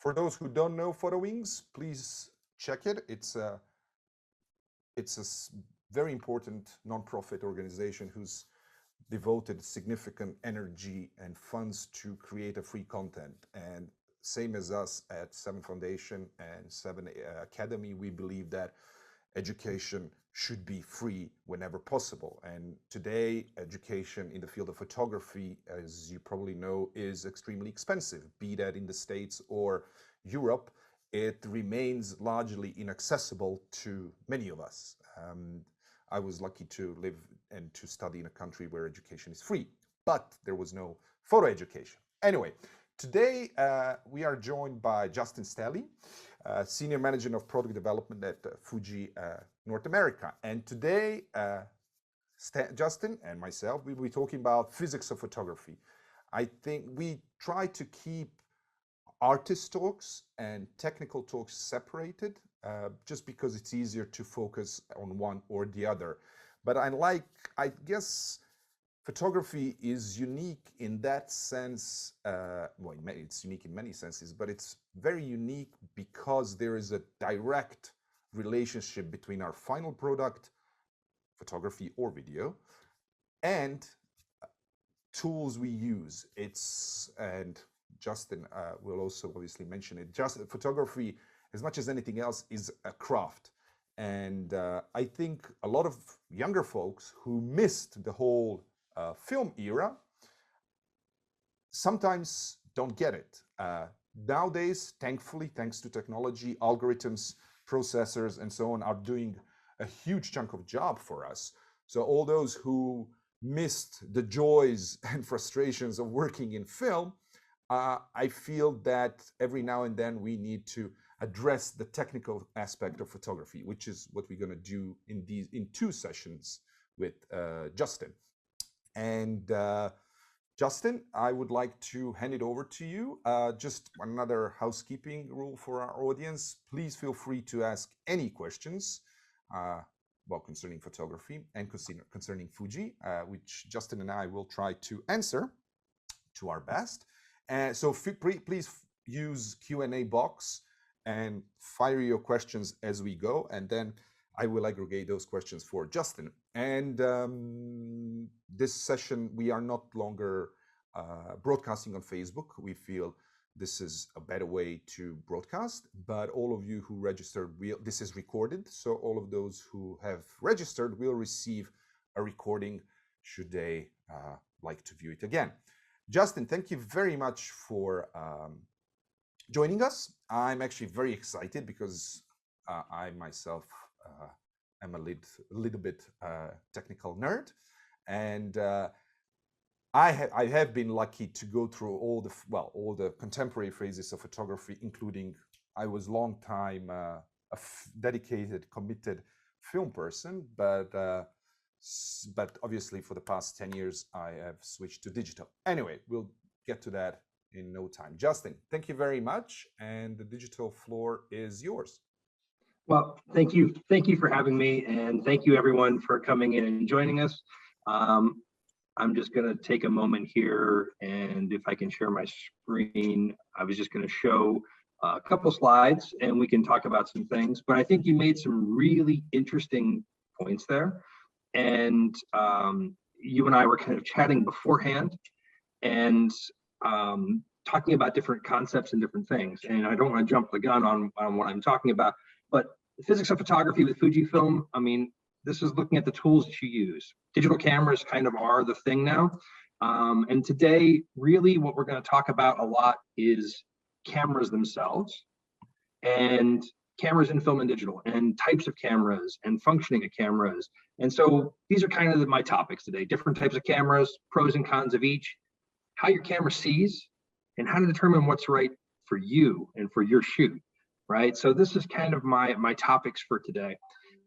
For those who don't know Photo Wings, please check it. It's a very important nonprofit organization who's devoted significant energy and funds to create a free content. And same as us at Seven Foundation and Seven Academy, we believe that education should be free whenever possible. And today, education in the field of photography, as you probably know, is extremely expensive, be that in the States or Europe. It remains largely inaccessible to many of us. I was lucky to live and to study in a country where education is free, but there was no photo education. Anyway, today we are joined by Justin Stailey, Senior Manager of Product Development at Fuji North America. And today, Justin and myself, we will be talking about physics of photography. I think we try to keep artist talks and technical talks separated, just because it's easier to focus on one or the other. But I guess photography is unique in that sense. Well, it's unique in many senses, but it's very unique because there is a direct relationship between our final product, photography or video, and tools we use. And Justin will also obviously mention it. Just photography, as much as anything else, is a craft. And I think a lot of younger folks who missed the whole film era sometimes don't get it. Nowadays, thankfully, thanks to technology, algorithms, processors, and so on, are doing a huge chunk of job for us. So all those who missed the joys and frustrations of working in film, I feel that every now and then we need to address the technical aspect of photography, which is what we're going to do in two sessions with Justin. And Justin, I would like to hand it over to you. Just another housekeeping rule for our audience. Please feel free to ask any questions concerning photography and concerning Fuji, which Justin and I will try to answer to our best. So please use Q&A box and fire your questions as we go, and then I will aggregate those questions for Justin. And this session, we are not longer broadcasting on Facebook. We feel this is a better way to broadcast, but all of you who registered, this is recorded, so all of those who have registered will receive a recording should they like to view it again. Justin, thank you very much for joining us. I'm actually very excited because I myself am a little bit technical nerd, and I have been lucky to go through all the contemporary phases of photography, including I was long time a dedicated, committed film person, but obviously for the past 10 years I have switched to digital. Anyway, we'll get to that in no time. Justin, thank you very much, and the digital floor is yours. Well, thank you for having me, and thank you everyone for coming in and joining us. I'm just going to take a moment here, and if I can share my screen, I was just going to show a couple slides and we can talk about some things, but I think you made some really interesting points there. And you and I were kind of chatting beforehand and talking about different concepts and different things. And I don't want to jump the gun on what I'm talking about, but the physics of photography with Fujifilm, I mean, this is looking at the tools that you use. Digital cameras kind of are the thing now. And today, really what we're going to talk about a lot is cameras themselves, and cameras in film and digital, and types of cameras and functioning of cameras. And so these are kind of my topics today: different types of cameras, pros and cons of each, how your camera sees, and how to determine what's right for you and for your shoot, right? So this is kind of my topics for today.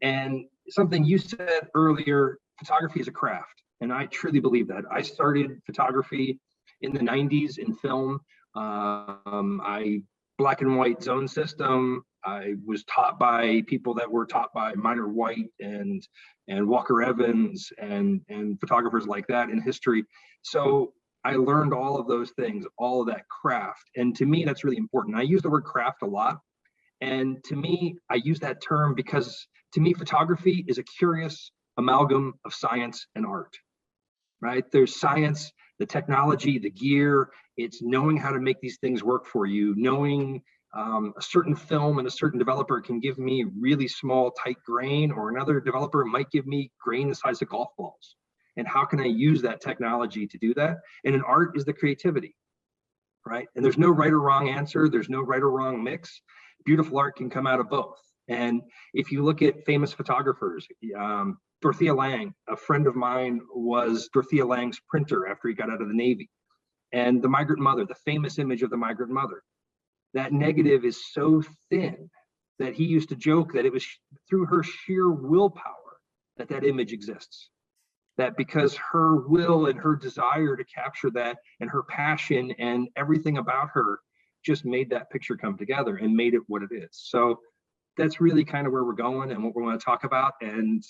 And something you said earlier, photography is a craft, and I truly believe that. I started photography in the 90s in film. I black and white zone system. I was taught by people that were taught by Minor White and Walker Evans and photographers like that in history. So I learned all of those things, all of that craft. And to me, that's really important. I use the word craft a lot. And to me, I use that term because to me, photography is a curious amalgam of science and art, right? There's science, the technology, the gear. It's knowing how to make these things work for you, knowing a certain film and a certain developer can give me really small, tight grain, or another developer might give me grain the size of golf balls. And how can I use that technology to do that? And in art is the creativity, right? And there's no right or wrong answer. There's no right or wrong mix. Beautiful art can come out of both. And if you look at famous photographers, Dorothea Lange, a friend of mine, was Dorothea Lange's printer after he got out of the Navy. And the migrant mother, the famous image of the migrant mother, that negative is so thin that he used to joke that it was through her sheer willpower that that image exists. That because her will and her desire to capture that and her passion and everything about her just made that picture come together and made it what it is. So that's really kind of where we're going and what we want to talk about. And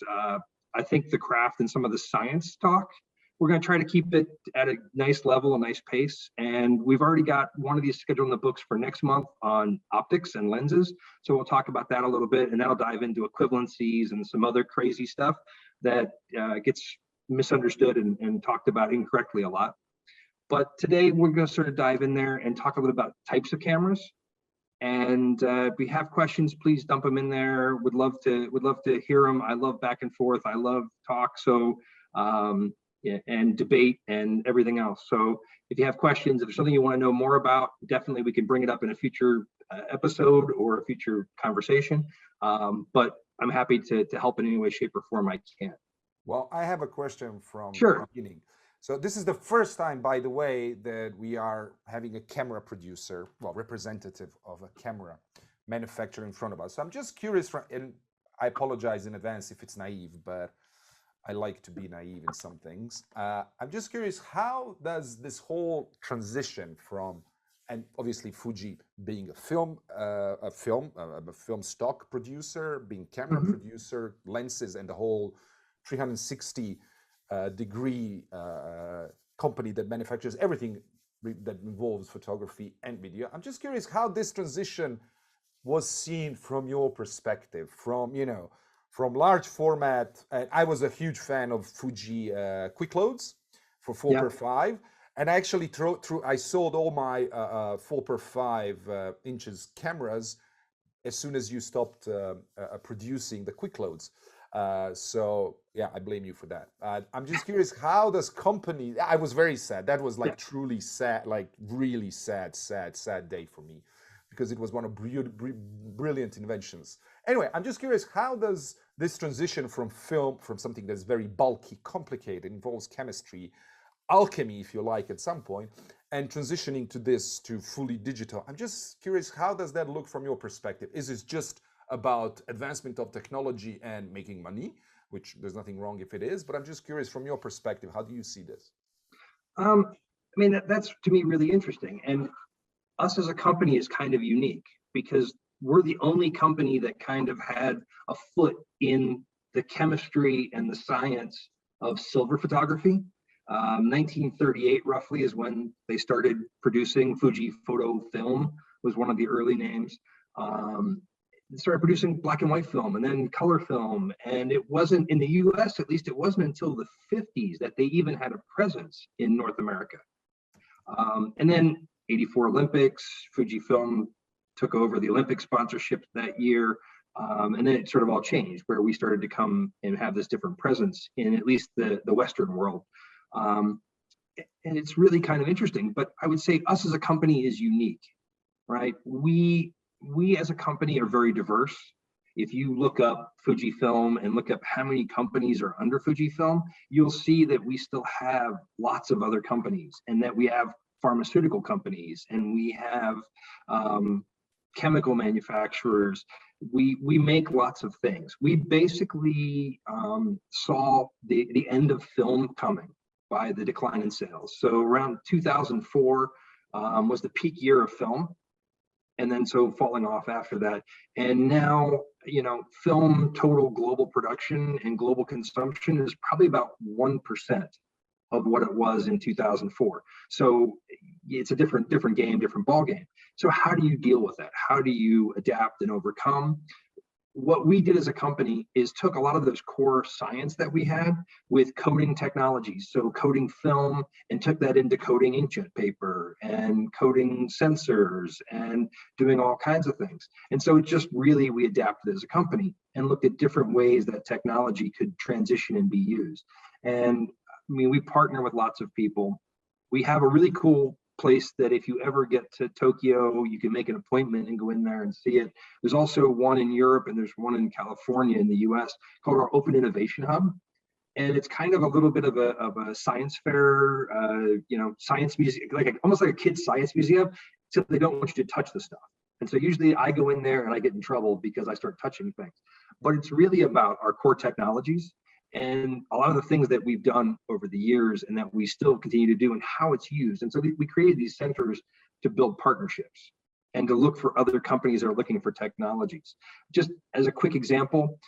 I think the craft and some of the science talk, we're going to try to keep it at a nice level, a nice pace. And we've already got one of these scheduled in the books for next month on optics and lenses. So we'll talk about that a little bit, and that'll dive into equivalencies and some other crazy stuff that gets misunderstood and talked about incorrectly a lot. But today we're going to sort of dive in there and talk a little about types of cameras. And if we have questions, please dump them in there. Would love to hear them. I love back and forth. I love talk. So and debate and everything else. So if you have questions, if there's something you want to know more about, definitely we can bring it up in a future episode or a future conversation. But I'm happy to help in any way, shape, or form I can. Well, I have a question from Sure. the beginning. So this is the first time, by the way, that we are having a camera producer, well, representative of a camera manufacturer in front of us. So I'm just curious, and I apologize in advance if it's naive, but I like to be naive in some things. I'm just curious, how does this whole transition from, and obviously Fuji being a film stock producer, being camera producer, lenses, and the whole 360 degree company that manufactures everything that involves photography and video. I'm just curious how this transition was seen from your perspective, from large format. And I was a huge fan of Fuji quick loads for 4x5. And actually I sold all my 4x5 inches cameras as soon as you stopped producing the quick loads. So yeah, I blame you for that. I'm just curious, how does company, I was very sad. That was like truly sad, like really sad day for me, because it was one of brilliant inventions. Anyway, I'm just curious, how does this transition from film, from something that's very bulky, complicated, involves chemistry, alchemy, if you like, at some point, and transitioning to this to fully digital? I'm just curious, how does that look from your perspective? Is it just about advancement of technology and making money, which there's nothing wrong if it is, but I'm just curious from your perspective, how do you see this? I mean, that's to me really interesting. And us as a company is kind of unique because we're the only company that kind of had a foot in the chemistry and the science of silver photography. 1938 roughly is when they started producing. Fujifilm was one of the early names. Started producing black and white film and then color film. And it wasn't in the US, at least it wasn't until the 50s that they even had a presence in North America. And then 84 Olympics, Fujifilm took over the Olympic sponsorship that year. And then it sort of all changed where we started to come and have this different presence in at least the Western world. And it's really kind of interesting, but I would say us as a company is unique, right? We as a company are very diverse. If you look up Fujifilm and look up how many companies are under Fujifilm, you'll see that we still have lots of other companies and that we have pharmaceutical companies and we have chemical manufacturers. We make lots of things. We basically saw the end of film coming by the decline in sales. So around 2004 was the peak year of film. And then so falling off after that. And now, film total global production and global consumption is probably about 1%. of what it was in 2004. So it's a different game, different ball game. So how do you deal with that? How do you adapt and overcome? What we did as a company is took a lot of those core science that we had with coating technologies, so coating film, and took that into coating inkjet paper and coating sensors and doing all kinds of things. And so it just really, we adapted as a company and looked at different ways that technology could transition and be used. And I mean, we partner with lots of people. We have a really cool place that if you ever get to Tokyo, you can make an appointment and go in there and see it. There's also one in Europe and there's one in California in the US called our Open Innovation Hub. And it's kind of a little bit of a science fair, science museum, almost like a kid's science museum, except they don't want you to touch the stuff. And so usually I go in there and I get in trouble because I start touching things. But it's really about our core technologies and a lot of the things that we've done over the years and that we still continue to do and how it's used. And so we created these centers to build partnerships and to look for other companies that are looking for technologies. Just as a quick example,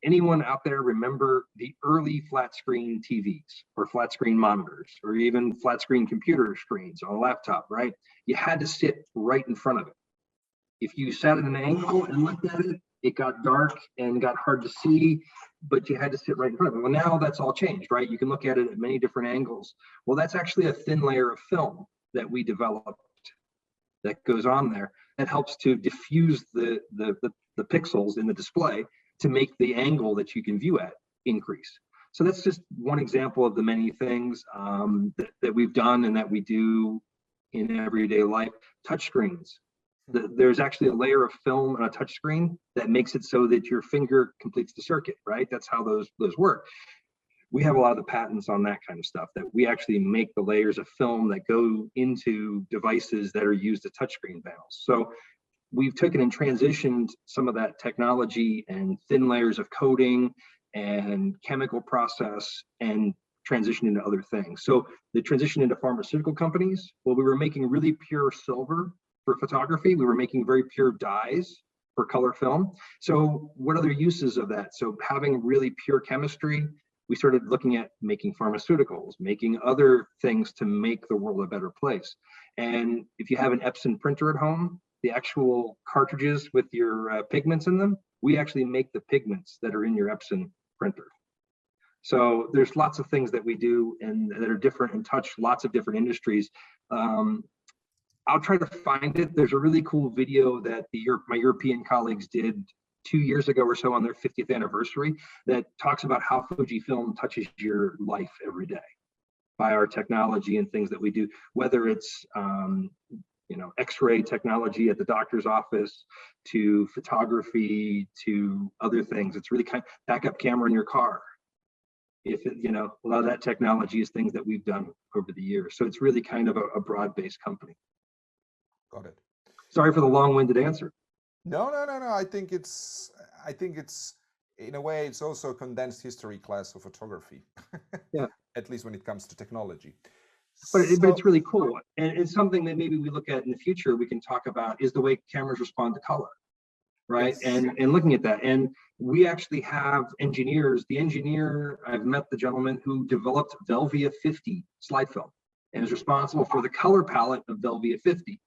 anyone out there remember the early flat screen TVs or flat screen monitors or even flat screen computer screens on a laptop, right? You had to sit right in front of it. If you sat at an angle and looked at it, it got dark and got hard to see, but you had to sit right in front of it. Well, now that's all changed, right? You can look at it at many different angles. Well, that's actually a thin layer of film that we developed that goes on there that helps to diffuse the pixels in the display to make the angle that you can view at increase. So that's just one example of the many things that we've done and that we do in everyday life. Touchscreens. There's actually a layer of film on a touch screen that makes it so that your finger completes the circuit, right? That's how those work. We have a lot of the patents on that kind of stuff, that we actually make the layers of film that go into devices that are used as touchscreen panels. So we've taken and transitioned some of that technology and thin layers of coating and chemical process and transition into other things. So the transition into pharmaceutical companies, well, we were making really pure silver for photography. We were making very pure dyes for color film. So what other uses of that? So having really pure chemistry, we started looking at making pharmaceuticals, making other things to make the world a better place. And if you have an Epson printer at home, the actual cartridges with your pigments in them, we actually make the pigments that are in your Epson printer. So there's lots of things that we do and that are different and touch lots of different industries. I'll try to find it. There's a really cool video that my European colleagues did 2 years ago or so on their 50th anniversary that talks about how Fujifilm touches your life every day by our technology and things that we do, whether it's X-ray technology at the doctor's office to photography to other things. It's really kind of backup camera in your car. A lot of that technology is things that we've done over the years. So it's really kind of a broad-based company. Got it. Sorry for the long-winded answer. No. I think it's in a way it's also a condensed history class of photography. Yeah. At least when it comes to technology. But it's really cool, and it's something that maybe we look at in the future. We can talk about is the way cameras respond to color, right? Yes. And looking at that, and we actually have engineers. The engineer, I've met the gentleman who developed Velvia 50 slide film and is responsible for the color palette of Velvia 50.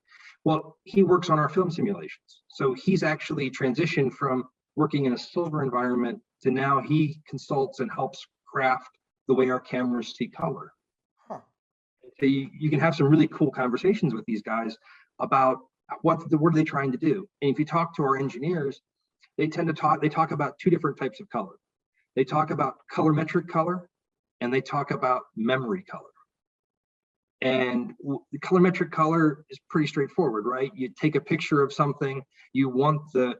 Well, he works on our film simulations. So he's actually transitioned from working in a silver environment to now he consults and helps craft the way our cameras see color. Huh. So you can have some really cool conversations with these guys about what are they trying to do. And if you talk to our engineers, they talk about two different types of color. They talk about colorimetric color and they talk about memory color. And the colorimetric color is pretty straightforward, right? You take a picture of something, you want the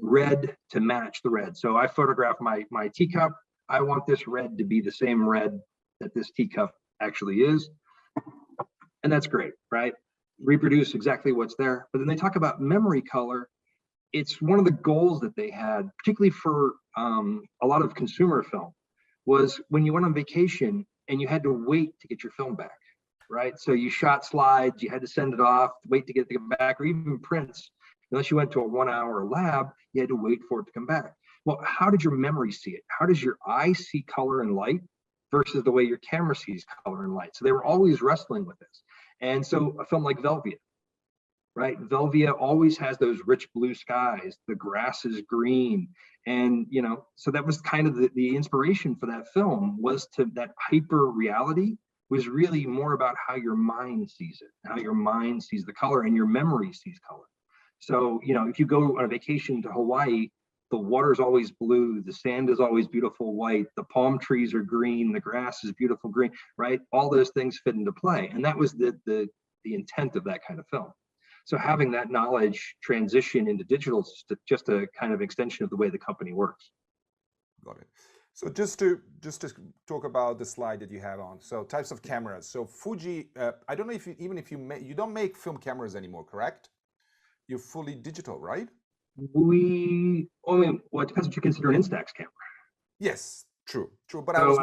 red to match the red. So I photograph my teacup. I want this red to be the same red that this teacup actually is. And that's great, right? Reproduce exactly what's there. But then they talk about memory color. It's one of the goals that they had, particularly for a lot of consumer film, was when you went on vacation and you had to wait to get your film back. Right, so you shot slides, you had to send it off, wait to get it back, or even prints. Unless you went to a 1-hour lab, you had to wait for it to come back. Well, how did your memory see it? How does your eye see color and light? versus the way your camera sees color and light. So they were always wrestling with this. And so a film like Velvia, right? Velvia always has those rich blue skies, the grass is green. And, you know, so that was kind of the inspiration for that film, was to that hyper reality was really more about how your mind sees it, how your mind sees the color and your memory sees color. So, you know, if you go on a vacation to Hawaii, the water's always blue, the sand is always beautiful white, the palm trees are green, the grass is beautiful green, right? All those things fit into play. And that was the intent of that kind of film. So having that knowledge transition into digital is just a kind of extension of the way the company works. Got it. So just to talk about the slide that you have on. So types of cameras. So Fuji, I don't know if you, even if you don't make film cameras anymore, correct? You're fully digital, right? Well, it depends what you consider an Instax camera. Yes, true. But So,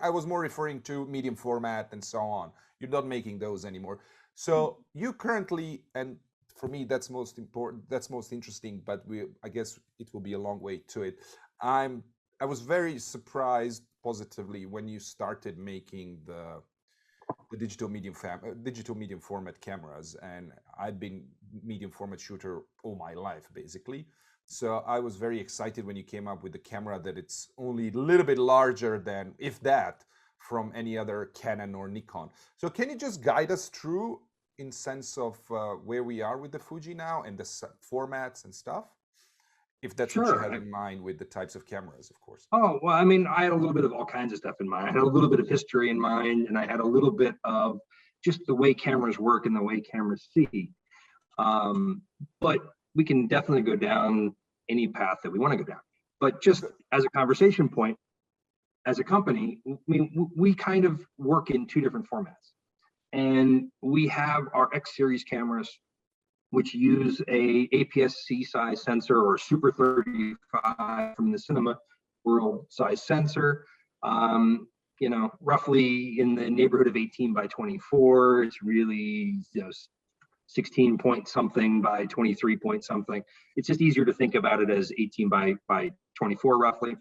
I was more referring to medium format and so on. You're not making those anymore. So you currently, and for me that's most important, that's most interesting, but I guess it will be a long way to it. I was very surprised positively when you started making the digital medium format cameras, and I've been medium format shooter all my life basically. So I was very excited when you came up with the camera that it's only a little bit larger than, if that, from any other Canon or Nikon. So can you just guide us through in sense of where we are with the Fuji now and the formats and stuff? If that's what you had in mind with the types of cameras, of course. Oh, well, I mean, I had a little bit of all kinds of stuff in mind. I had a little bit of history in mind, and I had a little bit of just the way cameras work and the way cameras see. But we can definitely go down any path that we want to go down. But just as a conversation point, as a company, we kind of work in two different formats. And we have our X series cameras, which use a APS-C size sensor or Super 35 from the cinema world size sensor. You know, roughly in the neighborhood of 18 by 24. It's really, you know, 16 point something by 23 point something. It's just easier to think about it as 18 by 24 roughly.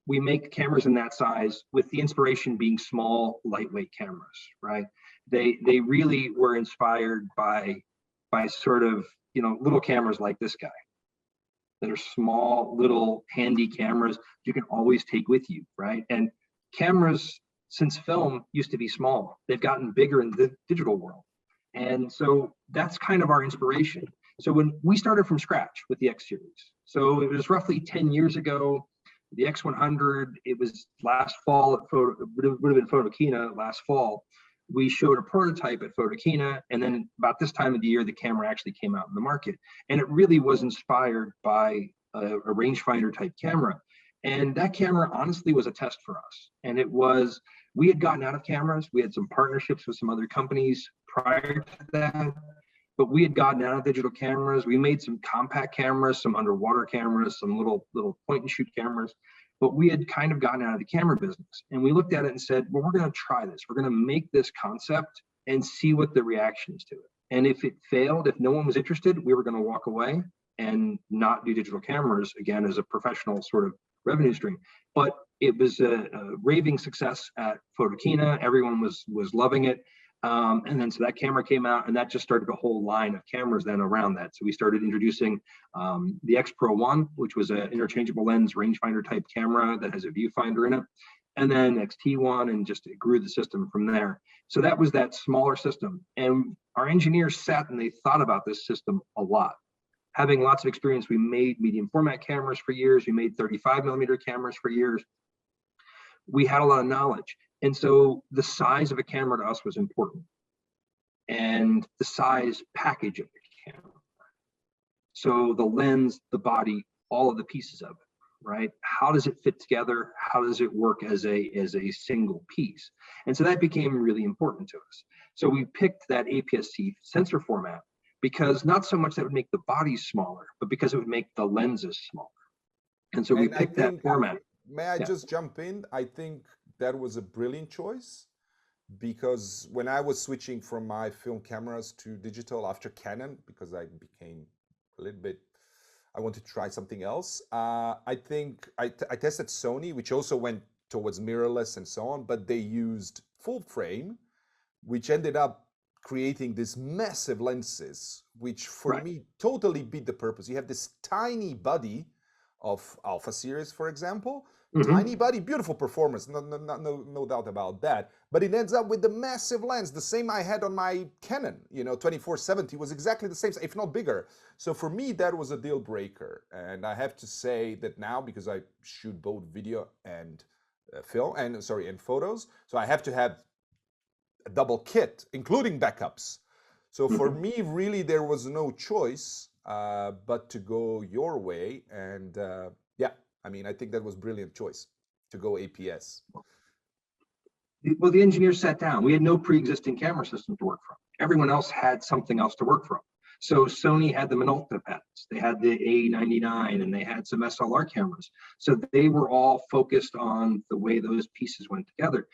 We make cameras in that size with the inspiration being small, lightweight cameras, right? They really were inspired by sort of, you know, little cameras like this guy that are small, little handy cameras you can always take with you, right? And cameras, since film used to be small, they've gotten bigger in the digital world. And so that's kind of our inspiration. So when we started from scratch with the X series, so it was roughly 10 years ago, the X100, it was last fall at would have been Photokina last fall. We showed a prototype at Photokina, and then about this time of the year, the camera actually came out in the market. And it really was inspired by a rangefinder type camera. And that camera honestly was a test for us. And it was, we had gotten out of cameras. We had some partnerships with some other companies prior to that, but we had gotten out of digital cameras. We made some compact cameras, some underwater cameras, some little point and shoot cameras, but we had kind of gotten out of the camera business. And we looked at it and said, well, we're going to try this. We're going to make this concept and see what the reaction is to it. And if it failed, if no one was interested, we were going to walk away and not do digital cameras again as a professional sort of revenue stream. But it was a raving success at Photokina. Everyone was loving it. And then so that camera came out, and that just started a whole line of cameras then around that. So we started introducing the X Pro 1, which was an interchangeable lens rangefinder type camera that has a viewfinder in it, and then XT1, and just it grew the system from there. So that was that smaller system. And our engineers sat and they thought about this system a lot. Having lots of experience, we made medium format cameras for years. We made 35mm cameras for years. We had a lot of knowledge. And so the size of a camera to us was important, and the size package of the camera. So the lens, the body, all of the pieces of it, right? How does it fit together? How does it work as a single piece? And so that became really important to us. So we picked that APS-C sensor format because not so much that would make the body smaller, but because it would make the lenses smaller. And so we picked that format. May I just jump in? I think that was a brilliant choice, because when I was switching from my film cameras to digital after Canon, because I became a little bit, I wanted to try something else. I think I tested Sony, which also went towards mirrorless and so on, but they used full frame, which ended up creating these massive lenses, which for me totally beat the purpose. You have this tiny body of Alpha series, for example, tiny body, beautiful performance, no doubt about that. But it ends up with the massive lens, the same I had on my Canon, 2470 was exactly the same, if not bigger. So for me, that was a deal breaker. And I have to say that now, because I shoot both video and film, and photos, so I have to have a double kit, including backups. So for me, really, there was no choice but to go your way. And yeah, I mean, I think that was a brilliant choice to go APS. Well, the engineers sat down. We had no pre-existing camera system to work from. Everyone else had something else to work from. So Sony had the Minolta patents. They had the A99 and they had some SLR cameras. So they were all focused on the way those pieces went together.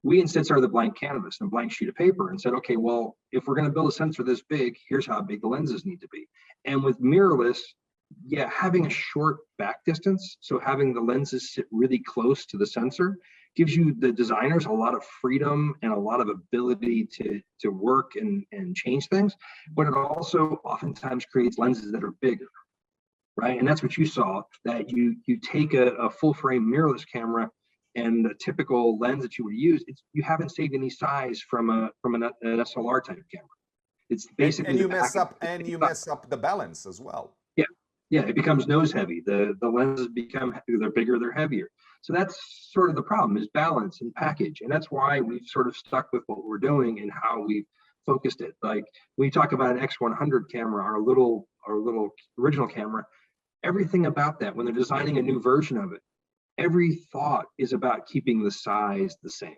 We instead started the blank canvas and a blank sheet of paper and said, okay, well, if we're going to build a sensor this big, here's how big the lenses need to be. And with mirrorless, yeah, having a short back distance, so having the lenses sit really close to the sensor, gives you, the designers, a lot of freedom and a lot of ability to work and change things, but it also oftentimes creates lenses that are bigger, right? And that's what you saw, that you take a full frame mirrorless camera and the typical lens that you would use, you haven't saved any size from an SLR type camera. It's basically, and you mess up the balance as well. Yeah, it becomes nose heavy. The lenses become, they're bigger, they're heavier. So that's sort of the problem, is balance and package. And that's why we've sort of stuck with what we're doing and how we've focused it. Like when you talk about an X100 camera, our little original camera, everything about that, when they're designing a new version of it, every thought is about keeping the size the same.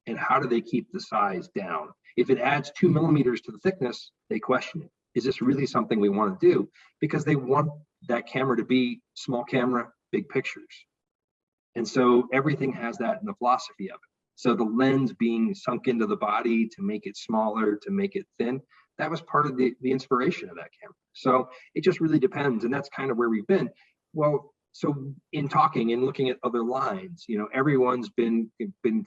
And how do they keep the size down? If it adds 2 millimeters to the thickness, they question it. Is this really something we want to do? Because they want that camera to be small camera, big pictures. And so everything has that in the philosophy of it. So the lens being sunk into the body to make it smaller, to make it thin, that was part of the inspiration of that camera. So it just really depends. And that's kind of where we've been. Well, so in talking and looking at other lines, everyone's been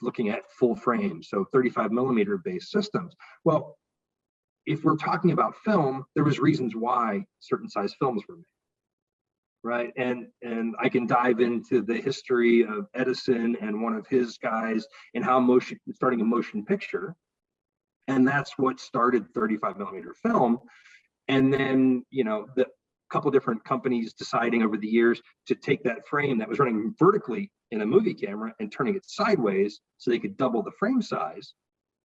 looking at full frame, so 35 millimeter based systems. Well, if we're talking about film, there was reasons why certain size films were made, right? And I can dive into the history of Edison and one of his guys and how starting a motion picture, and that's what started 35 millimeter film. And then, the couple different companies deciding over the years to take that frame that was running vertically in a movie camera and turning it sideways so they could double the frame size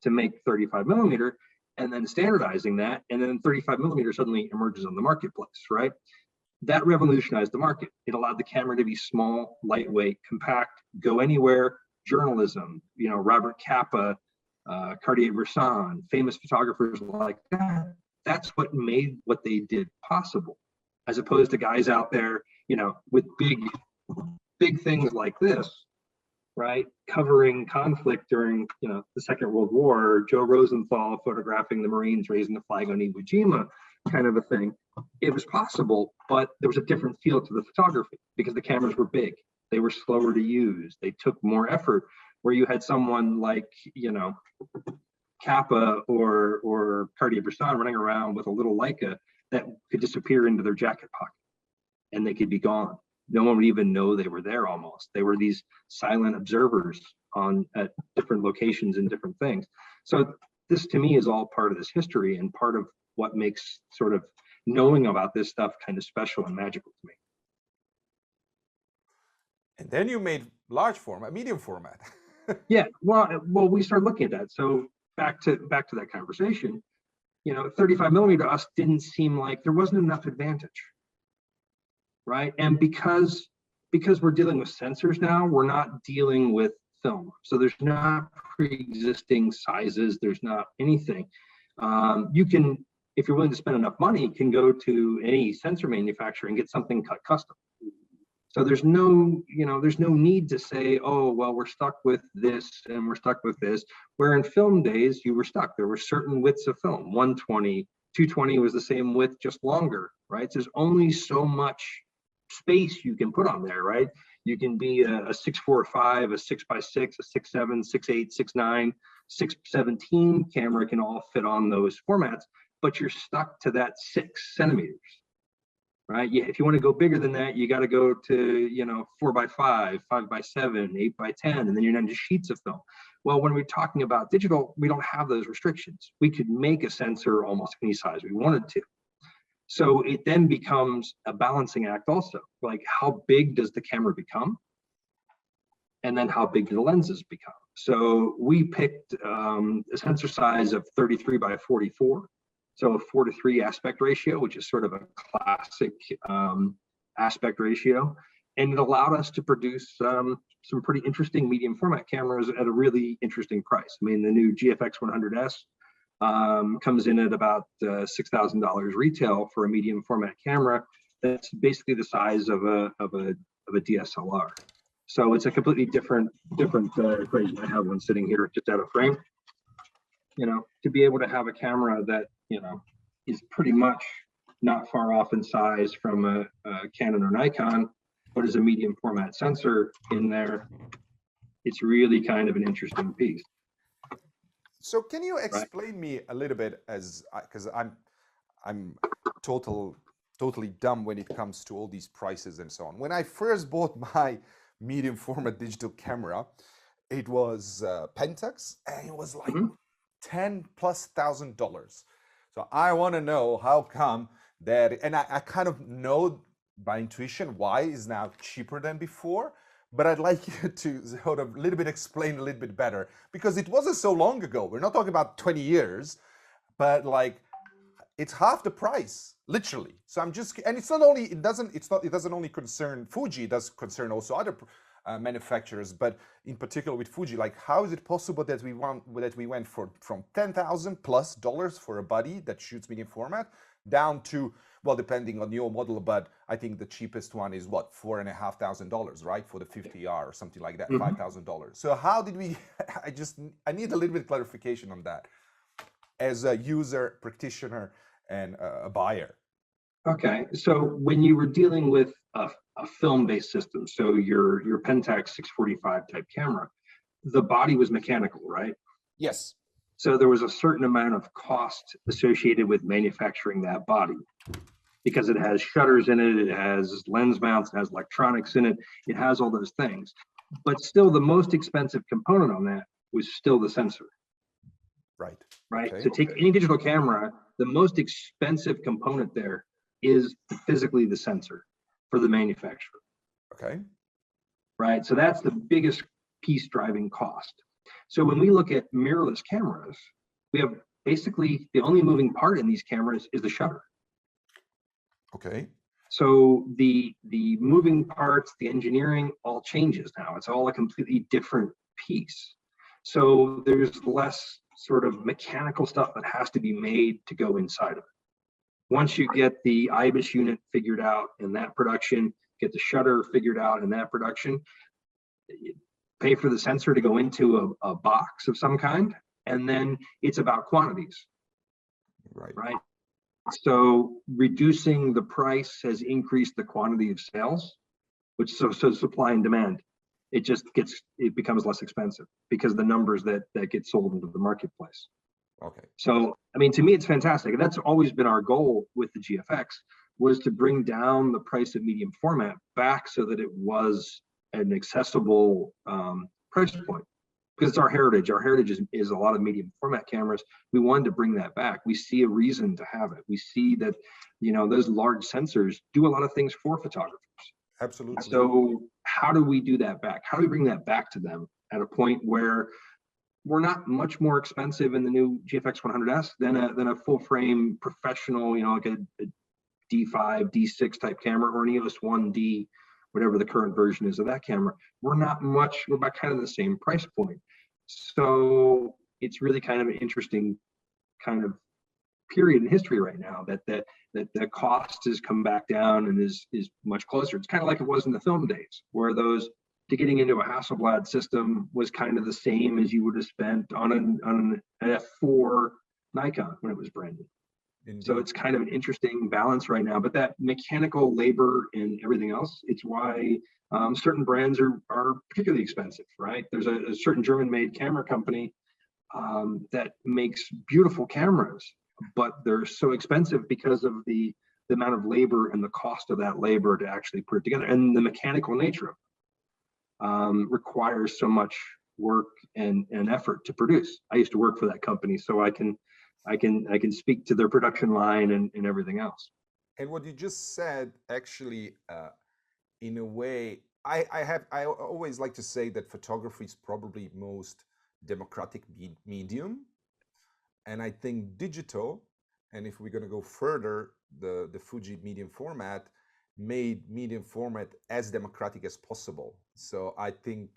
to make 35 millimeter. And then standardizing that, and then 35 millimeter suddenly emerges on the marketplace, right? That revolutionized the market. It allowed the camera to be small, lightweight, compact, go anywhere. Journalism, Robert Capa, Cartier-Bresson, famous photographers like that. That's what made what they did possible, as opposed to guys out there, with big things like this, right? Covering conflict during, the Second World War, Joe Rosenthal photographing the Marines raising the flag on Iwo Jima, kind of a thing. It was possible, but there was a different feel to the photography because the cameras were big. They were slower to use. They took more effort, where you had someone like, Kappa or Cartier-Bresson running around with a little Leica that could disappear into their jacket pocket and they could be gone. No one would even know they were there almost. They were these silent observers at different locations and different things. So this to me is all part of this history and part of what makes sort of knowing about this stuff kind of special and magical to me. And then you made large format, medium format. Yeah, well, we started looking at that. So back to that conversation, 35 millimeter to us didn't seem like there wasn't enough advantage, right? And because we're dealing with sensors now, we're not dealing with film. So there's not pre-existing sizes, there's not anything. You can, if you're willing to spend enough money, can go to any sensor manufacturer and get something cut custom. So there's no need to say, oh, well, we're stuck with this and we're stuck with this. Where in film days, you were stuck. There were certain widths of film, 120, 220 was the same width, just longer, right? So there's only so much space you can put on there, right? You can be a 645, a 6x6, a 6.7, 6.8, 6.9, 6.17 camera can all fit on those formats, but you're stuck to that 6 centimeters, right? Yeah, if you want to go bigger than that, you got to go to 4x5, 5x7, 8x10, and then you're down to sheets of film. Well, when we're talking about digital, we don't have those restrictions. We could make a sensor almost any size we wanted to. So it then becomes a balancing act also, like how big does the camera become? And then how big do the lenses become? So we picked a sensor size of 33 by 44. So a 4:3 aspect ratio, which is sort of a classic aspect ratio. And it allowed us to produce some pretty interesting medium format cameras at a really interesting price. I mean, the new GFX 100S comes in at about $6,000 retail for a medium format camera. That's basically the size of a DSLR. So it's a completely different equation. I have one sitting here just out of frame. To be able to have a camera that is pretty much not far off in size from a Canon or Nikon, but is a medium format sensor in there, it's really kind of an interesting piece. So can you explain me a little bit, because I'm totally dumb when it comes to all these prices and so on. When I first bought my medium format digital camera, it was Pentax, and it was like $10,000+. So I want to know how come that, and I kind of know by intuition why is now cheaper than before, but I'd like you to sort of a little bit explain a little bit better, because it wasn't so long ago. We're not talking about 20 years, but like it's half the price, literally. So I'm just, and it's not only, it doesn't only concern Fuji, it does concern also other manufacturers, but in particular with Fuji, like how is it possible that we went from $10,000+ for a body that shoots medium format down to, well, depending on your model, but I think the cheapest one is what, $4,500, right, for the 50R or something like that, $5,000. So how did we? I need a little bit of clarification on that as a user, practitioner, and a buyer. Okay, so when you were dealing with a film-based system, so your Pentax 645 type camera, the body was mechanical, right? Yes. So there was a certain amount of cost associated with manufacturing that body, because it has shutters in it, it has lens mounts, it has electronics in it, it has all those things. But still, the most expensive component on that was still the sensor. Right. Right. Okay. So take any digital camera, the most expensive component there is physically the sensor for the manufacturer. Okay. Right. So that's the biggest piece driving cost. So when we look at mirrorless cameras, we have basically the only moving part in these cameras is the shutter. Okay. So the moving parts, the engineering all changes now. It's all a completely different piece. So there's less sort of mechanical stuff that has to be made to go inside of it. Once you get the IBIS unit figured out in that production, get the shutter figured out in that production, pay for the sensor to go into a box of some kind, and then it's about quantities. Right. So reducing the price has increased the quantity of sales, which so supply and demand. It becomes less expensive because the numbers that get sold into the marketplace. Okay. So, I mean, to me, it's fantastic. And that's always been our goal with the GFX, was to bring down the price of medium format back so that it was an accessible price point. Because it's our heritage. Our heritage is a lot of medium format cameras. We wanted to bring that back. We see a reason to have it. We see that, those large sensors do a lot of things for photographers. Absolutely. So how do we do that back? How do we bring that back to them at a point where we're not much more expensive in the new GFX 100S than a full frame professional, like a D5, D6 type camera, or an EOS 1D, whatever the current version is of that camera. We're about kind of the same price point. So it's really kind of an interesting kind of period in history right now that the cost has come back down and is much closer. It's kind of like it was in the film days, where getting into a Hasselblad system was kind of the same as you would have spent on an F4 Nikon when it was brand new. So it's kind of an interesting balance right now, but that mechanical labor and everything else, it's why certain brands are particularly expensive, right? There's a certain German-made camera company that makes beautiful cameras, but they're so expensive because of the amount of labor and the cost of that labor to actually put it together, and the mechanical nature of it requires so much work and effort to produce. I used to work for that company, so I can speak to their production line and everything else. And what you just said, actually, in a way, I always like to say that photography is probably most democratic medium, and I think digital, and if we're going to go further, the Fuji medium format made medium format as democratic as possible. So I think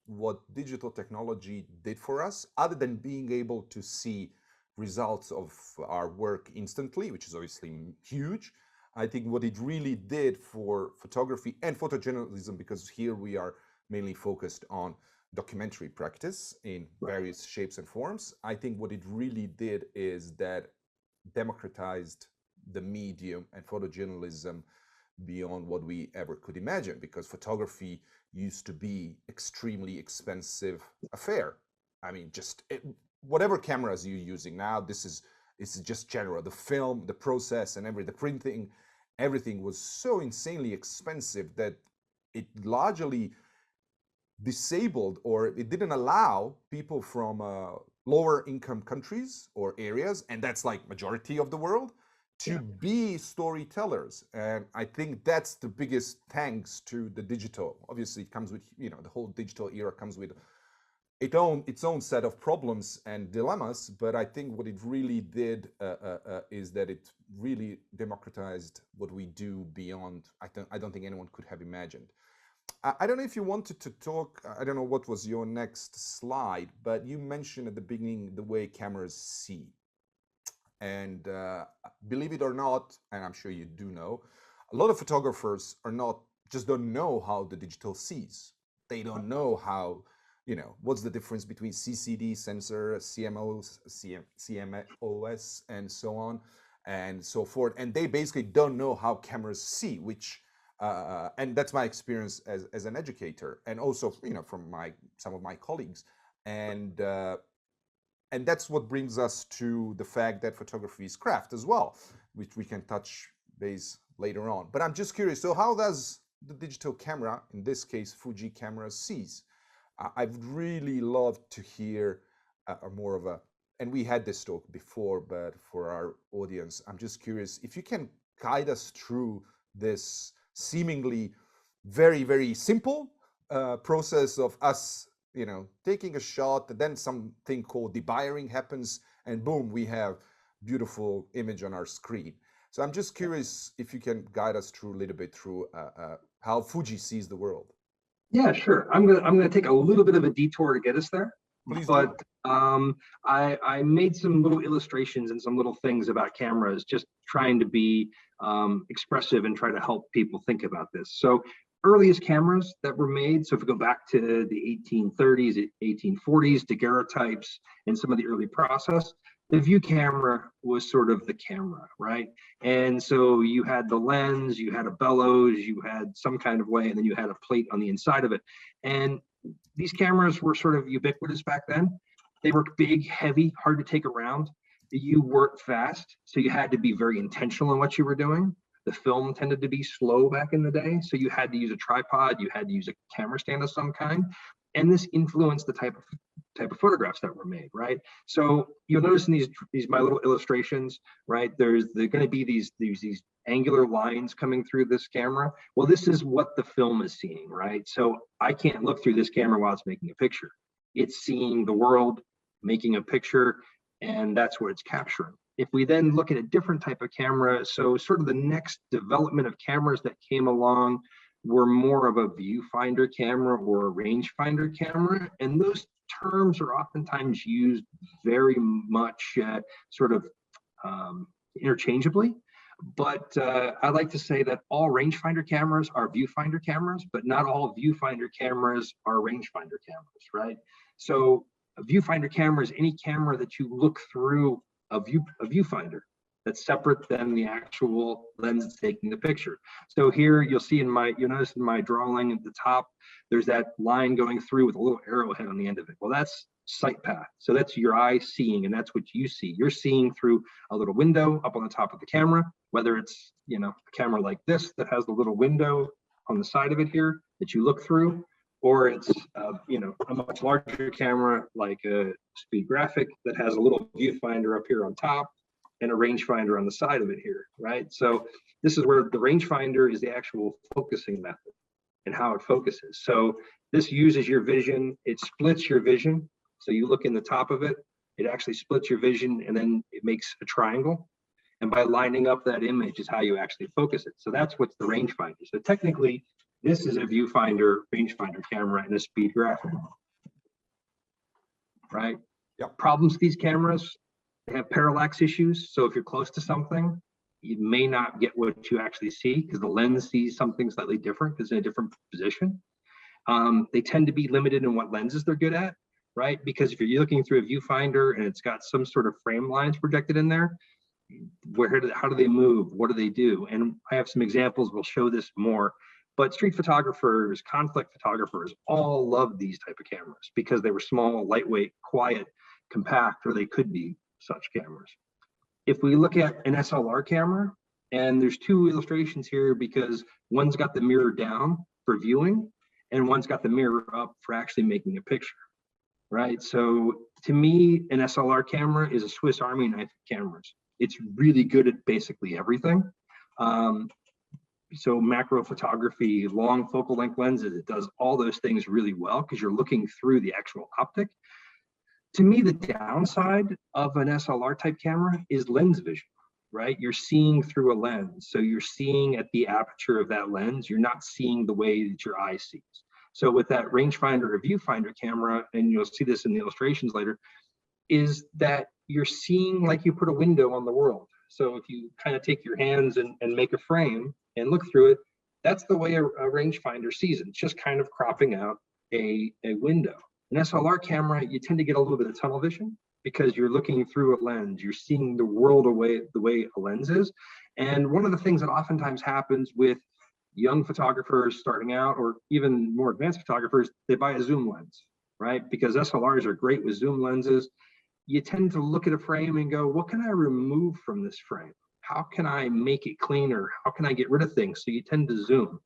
what digital technology did for us, other than being able to see results of our work instantly, which is obviously huge, I think what it really did for photography and photojournalism, because here we are mainly focused on documentary practice in various shapes and forms, I think what it really did is that democratized the medium and photojournalism beyond what we ever could imagine, because photography used to be extremely expensive affair. I mean, just whatever cameras you're using now, this is just general. The film, the process, and the printing, everything was so insanely expensive that it largely disabled, or it didn't allow people from lower income countries or areas, and that's like majority of the world, to be storytellers. And I think that's the biggest thanks to the digital. Obviously it comes with, the whole digital era comes with its own set of problems and dilemmas, but I think what it really did is that it really democratized what we do beyond I don't think anyone could have imagined. I don't know if you wanted to talk, I don't know what was your next slide, but you mentioned at the beginning the way cameras see. And believe it or not, and I'm sure you do know, a lot of photographers don't know how the digital sees. They don't know how, what's the difference between CCD sensor, CMOS, CMOS, and so on and so forth. And they basically don't know how cameras see, which and that's my experience as an educator, and also from some of my colleagues, and that's what brings us to the fact that photography is craft as well, which we can touch base later on. But I'm just curious, so how does the digital camera, in this case Fuji camera, sees? I'd really love to hear more of and we had this talk before, but for our audience, I'm just curious if you can guide us through this seemingly very, very simple process of us, taking a shot, then something called debayering happens, and boom, we have beautiful image on our screen. So I'm just curious if you can guide us through a little bit through how Fuji sees the world. Yeah, sure. I'm gonna take a little bit of a detour to get us there. Please but do. I made some little illustrations and some little things about cameras, just trying to be expressive and try to help people think about this. So earliest cameras that were made, so if we go back to the 1830s, 1840s, daguerreotypes, and some of the early process, the view camera was sort of the camera, right? And so you had the lens, you had a bellows, you had some kind of way, and then you had a plate on the inside of it. And these cameras were sort of ubiquitous back then. They were big, heavy, hard to take around. You worked fast, so you had to be very intentional in what you were doing. The film tended to be slow back in the day, so you had to use a tripod, you had to use a camera stand of some kind, and this influenced the type of photographs that were made, right? So you'll notice in these my little illustrations, right? They're going to be these angular lines coming through this camera. Well, this is what the film is seeing, right? So I can't look through this camera while it's making a picture. It's seeing the world, making a picture, and that's what it's capturing. If we then look at a different type of camera, so sort of the next development of cameras that came along were more of a viewfinder camera or a rangefinder camera, and those terms are oftentimes used very much sort of interchangeably. But I like to say that all rangefinder cameras are viewfinder cameras, but not all viewfinder cameras are rangefinder cameras, right? So a viewfinder camera is any camera that you look through a viewfinder. that's separate than the actual lens that's taking the picture. So here you'll notice in my drawing at the top, there's that line going through with a little arrowhead on the end of it. Well, that's sight path. So that's your eye seeing, and that's what you see. You're seeing through a little window up on the top of the camera, whether it's, a camera like this that has the little window on the side of it here that you look through, or it's, a much larger camera like a speed graphic that has a little viewfinder up here on top and a rangefinder on the side of it here, right? So this is where the rangefinder is the actual focusing method and how it focuses. So this uses your vision, it splits your vision. So you look in the top of it, it actually splits your vision and then it makes a triangle. And by lining up that image is how you actually focus it. So that's what's the rangefinder. So technically, this is a viewfinder, rangefinder camera and a speed graphic, right? Yep. Problems with these cameras, they have parallax issues. So if you're close to something, you may not get what you actually see because the lens sees something slightly different because in a different position. They tend to be limited in what lenses they're good at, right? Because if you're looking through a viewfinder and it's got some sort of frame lines projected in there, how do they move? What do they do? And I have some examples, we'll show this more. But street photographers, conflict photographers, all love these type of cameras because they were small, lightweight, quiet, compact, or they could be such cameras. If we look at an SLR camera, and there's two illustrations here because one's got the mirror down for viewing, and one's got the mirror up for actually making a picture, right? So to me, an SLR camera is a Swiss Army knife of cameras. It's really good at basically everything. So macro photography, long focal length lenses, it does all those things really well because you're looking through the actual optic. To me, the downside of an SLR type camera is lens vision, right? You're seeing through a lens. So you're seeing at the aperture of that lens, you're not seeing the way that your eye sees. So with that rangefinder or viewfinder camera, and you'll see this in the illustrations later, is that you're seeing like you put a window on the world. So if you kind of take your hands and make a frame and look through it, that's the way a rangefinder sees it. It's just kind of cropping out a window. An SLR camera, you tend to get a little bit of tunnel vision because you're looking through a lens. You're seeing the world the way a lens is. And one of the things that oftentimes happens with young photographers starting out, or even more advanced photographers, they buy a zoom lens, right? Because SLRs are great with zoom lenses. You tend to look at a frame and go, what can I remove from this frame? How can I make it cleaner? How can I get rid of things? So you tend to zoom.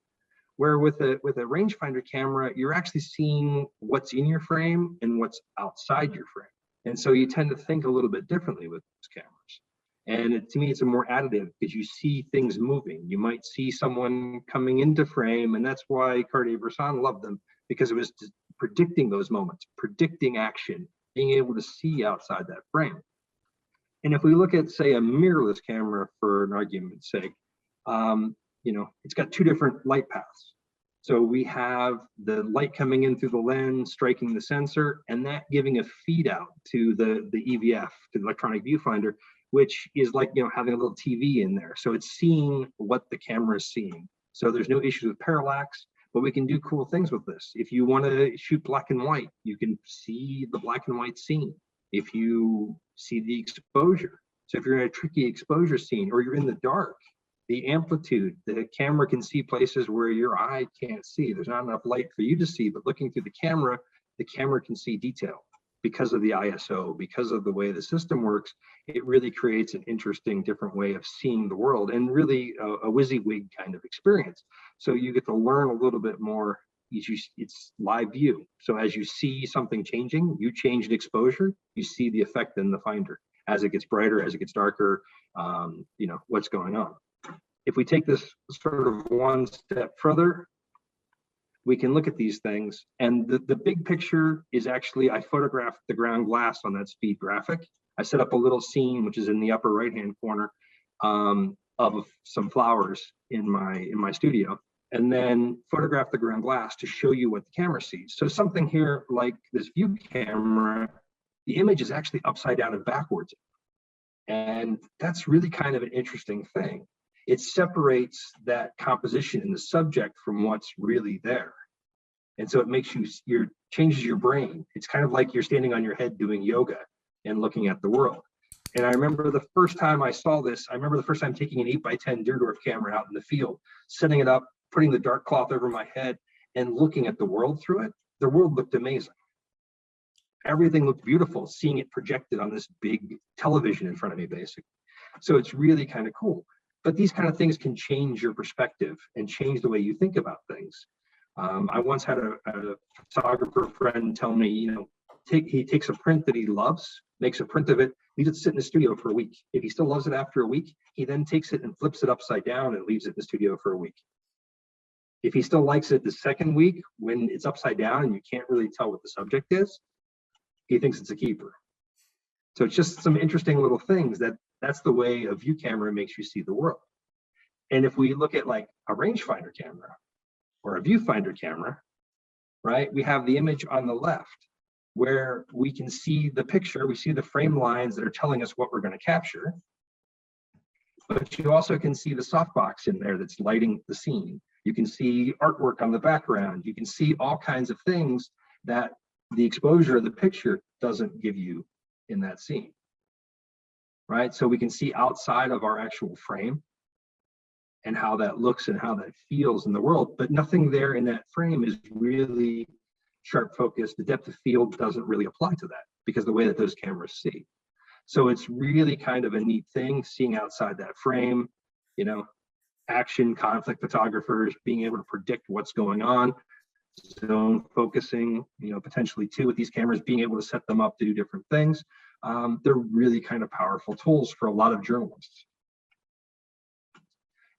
Where with a rangefinder camera, you're actually seeing what's in your frame and what's outside your frame. And so you tend to think a little bit differently with those cameras. And to me, it's a more additive because you see things moving. You might see someone coming into frame, and that's why Cartier-Bresson loved them, because it was predicting those moments, predicting action, being able to see outside that frame. And if we look at, say, a mirrorless camera for an argument's sake, it's got two different light paths. So we have the light coming in through the lens, striking the sensor, and that giving a feed out to the EVF, to the electronic viewfinder, which is like, having a little TV in there. So it's seeing what the camera is seeing. So there's no issues with parallax, but we can do cool things with this. If you want to shoot black and white, you can see the black and white scene. If you see the exposure, so if you're in a tricky exposure scene or you're in the dark, the amplitude, the camera can see places where your eye can't see. There's not enough light for you to see, but looking through the camera can see detail because of the ISO, because of the way the system works. It really creates an interesting, different way of seeing the world, and really a WYSIWYG kind of experience. So you get to learn a little bit more. It's live view. So as you see something changing, you change the exposure, you see the effect in the finder. As it gets brighter, as it gets darker, what's going on. If we take this sort of one step further, we can look at these things. And the big picture is actually, I photographed the ground glass on that speed graphic. I set up a little scene, which is in the upper right-hand corner, of some flowers in my studio, and then photograph the ground glass to show you what the camera sees. So something here like this view camera, the image is actually upside down and backwards. And that's really kind of an interesting thing. It separates that composition in the subject from what's really there. And so it makes changes your brain. It's kind of like you're standing on your head doing yoga and looking at the world. And I remember the first time I saw this, I remember the first time taking an 8x10 Deardorff camera out in the field, setting it up, putting the dark cloth over my head and looking at the world through it. The world looked amazing. Everything looked beautiful, seeing it projected on this big television in front of me, basically. So it's really kind of cool. But these kind of things can change your perspective and change the way you think about things. I once had a photographer friend tell me, you know, he takes a print that he loves, makes a print of it, leaves it sit in the studio for a week. If he still loves it after a week, he then takes it and flips it upside down and leaves it in the studio for a week. If he still likes it the second week, when it's upside down and you can't really tell what the subject is, he thinks it's a keeper. So it's just some interesting little things that's the way a view camera makes you see the world. And if we look at like a rangefinder camera or a viewfinder camera, right, we have the image on the left where we can see the picture, we see the frame lines that are telling us what we're going to capture. But you also can see the softbox in there that's lighting the scene. You can see artwork on the background. You can see all kinds of things that the exposure of the picture doesn't give you in that scene, right? So we can see outside of our actual frame and how that looks and how that feels in the world, but nothing there in that frame is really sharp focused. The depth of field doesn't really apply to that because the way that those cameras see. So it's really kind of a neat thing, seeing outside that frame, you know, action, conflict photographers being able to predict what's going on, zone focusing, you know, potentially too with these cameras, being able to set them up to do different things. They're really kind of powerful tools for a lot of journalists.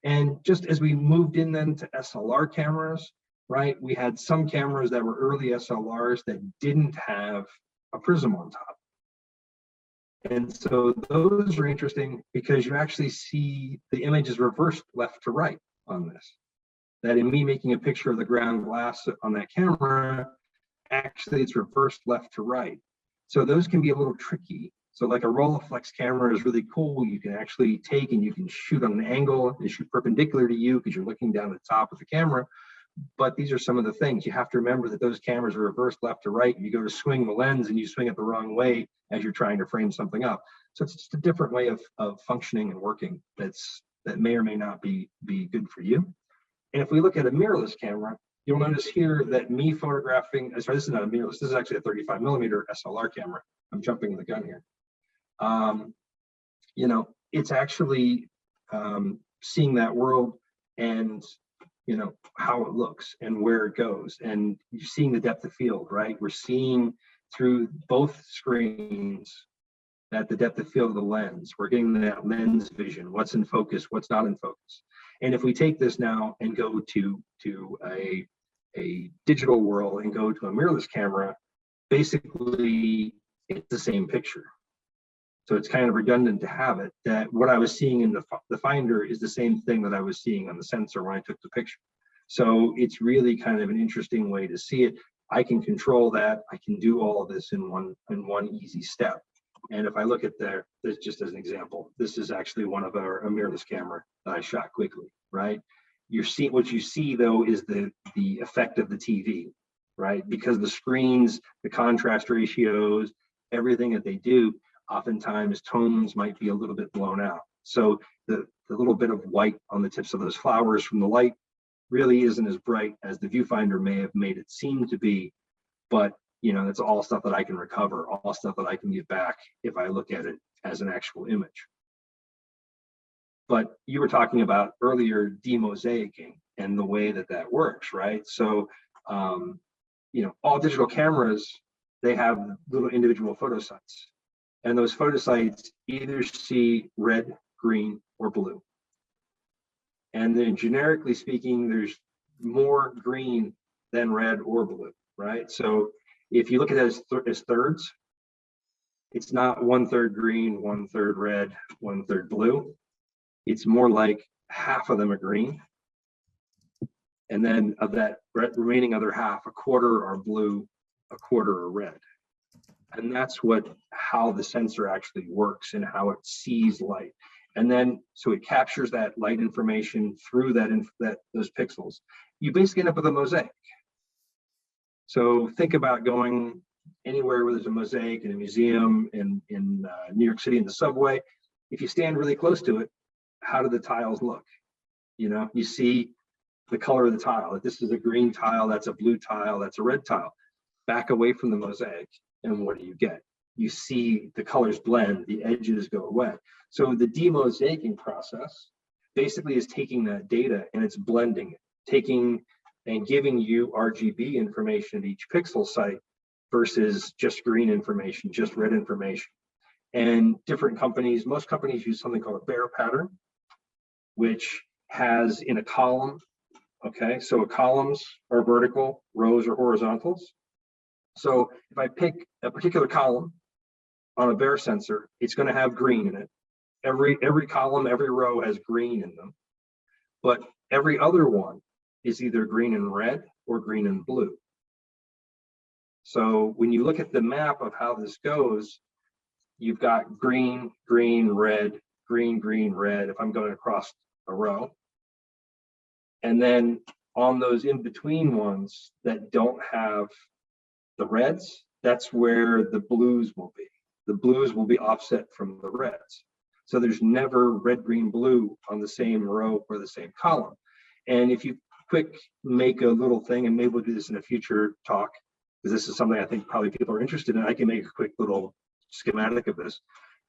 And just as we moved in then to SLR cameras, right, we had some cameras that were early SLRs that didn't have a prism on top. And so those are interesting because you actually see the image is reversed left to right on this. That in me making a picture of the ground glass on that camera, actually it's reversed left to right. So those can be a little tricky. So like a Rolleiflex camera is really cool. You can actually take and you can shoot on an angle and shoot perpendicular to you because you're looking down the top of the camera. But these are some of the things you have to remember, that those cameras are reversed left to right. You go to swing the lens and you swing it the wrong way as you're trying to frame something up. So it's just a different way of functioning and working that may or may not be good for you. And if we look at a mirrorless camera, you'll notice here that me photographing, sorry, this is not a mirrorless, this is actually a 35mm SLR camera. I'm jumping the gun here. You know, it's actually seeing that world and, you know, how it looks and where it goes. And you're seeing the depth of field, right? We're seeing through both screens that the depth of field of the lens, we're getting that lens vision, what's in focus, what's not in focus. And if we take this now and go to a digital world and go to a mirrorless camera, basically it's the same picture. So it's kind of redundant to have it, that what I was seeing in the finder is the same thing that I was seeing on the sensor when I took the picture. So it's really kind of an interesting way to see it. I can control that. I can do all of this in one easy step. And if I look at there, this just as an example, this is actually one of our mirrorless camera that I shot quickly, right? What you see though is the effect of the TV, right? Because the screens, the contrast ratios, everything that they do, oftentimes tones might be a little bit blown out. So the little bit of white on the tips of those flowers from the light really isn't as bright as the viewfinder may have made it seem to be, but you know, it's all stuff that I can recover, all stuff that I can get back if I look at it as an actual image. But you were talking about earlier demosaicing and the way that works, right? So, you know, all digital cameras, they have little individual photo sites. And those photo sites either see red, green, or blue. And then generically speaking, there's more green than red or blue, right? So if you look at it as thirds, it's not 1/3 green, 1/3 red, 1/3 blue. It's more like half of them are green. And then of that remaining other half, a quarter are blue, a quarter are red. And that's how the sensor actually works and how it sees light. And then, so it captures that light information through those pixels. You basically end up with a mosaic. So think about going anywhere where there's a mosaic in a museum in New York City in the subway, if you stand really close to it, how do the tiles look? You know, you see the color of the tile. If this is a green tile, that's a blue tile, that's a red tile. Back away from the mosaic, and what do you get? You see the colors blend, the edges go away. So the demosaicing process basically is taking that data and it's blending it, taking and giving you RGB information at each pixel site versus just green information, just red information. And different companies, most companies use something called a Bayer pattern, which has in a column, okay, so columns are vertical, rows are horizontals. So if I pick a particular column on a Bayer sensor, it's going to have green in it. Every column, every row has green in them, but every other one is either green and red or green and blue. So when you look at the map of how this goes, you've got green, green, red, green, green, red, if I'm going across a row. And then on those in-between ones that don't have the reds, that's where the blues will be. The blues will be offset from the reds. So there's never red, green, blue on the same row or the same column. And if you quick make a little thing, and maybe we'll do this in a future talk, because this is something I think probably people are interested in, I can make a quick little schematic of this,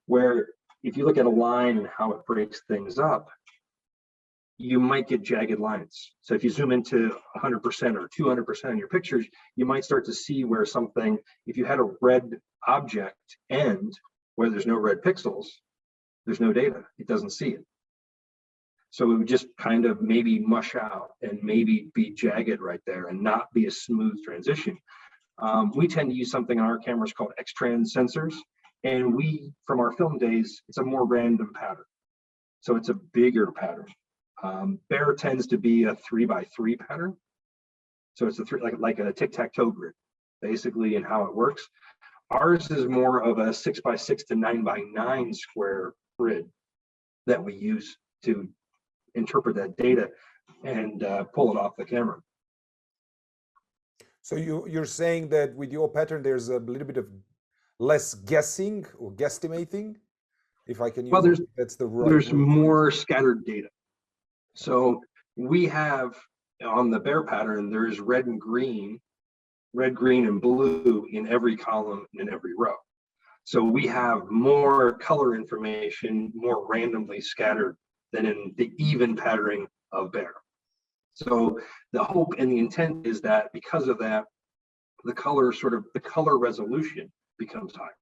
where if you look at a line and how it breaks things up, you might get jagged lines. So if you zoom into 100% or 200% in your pictures, you might start to see where something, if you had a red object end where there's no red pixels, there's no data, it doesn't see it. So it would just kind of maybe mush out and maybe be jagged right there and not be a smooth transition. We tend to use something on our cameras called X-trans sensors. And we, from our film days, it's a more random pattern. So it's a bigger pattern. Bayer tends to be a 3x3 pattern. So it's a like a tic-tac-toe grid, basically, in how it works. Ours is more of a 6x6 to 9x9 square grid that we use to interpret that data and pull it off the camera. So you're saying that with your pattern, there's a little bit of less guessing or guesstimating, if I can use well, that's the right there's word. more scattered data. So we have on the Bayer pattern, there's red, green, and blue in every column and in every row. So we have more color information, more randomly scattered than in the even patterning of Bayer. So the hope and the intent is that because of that, the color resolution becomes higher.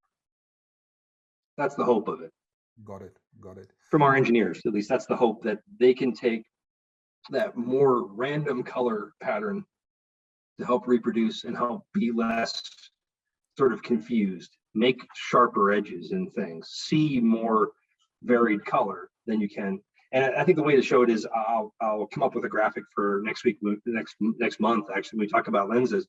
That's the hope of it. Got it. From our engineers, at least that's the hope, that they can take that more random color pattern to help reproduce and help be less sort of confused, make sharper edges in things, see more varied color than you can. And I think the way to show it is I'll come up with a graphic for next week, next month, actually, when we talk about lenses.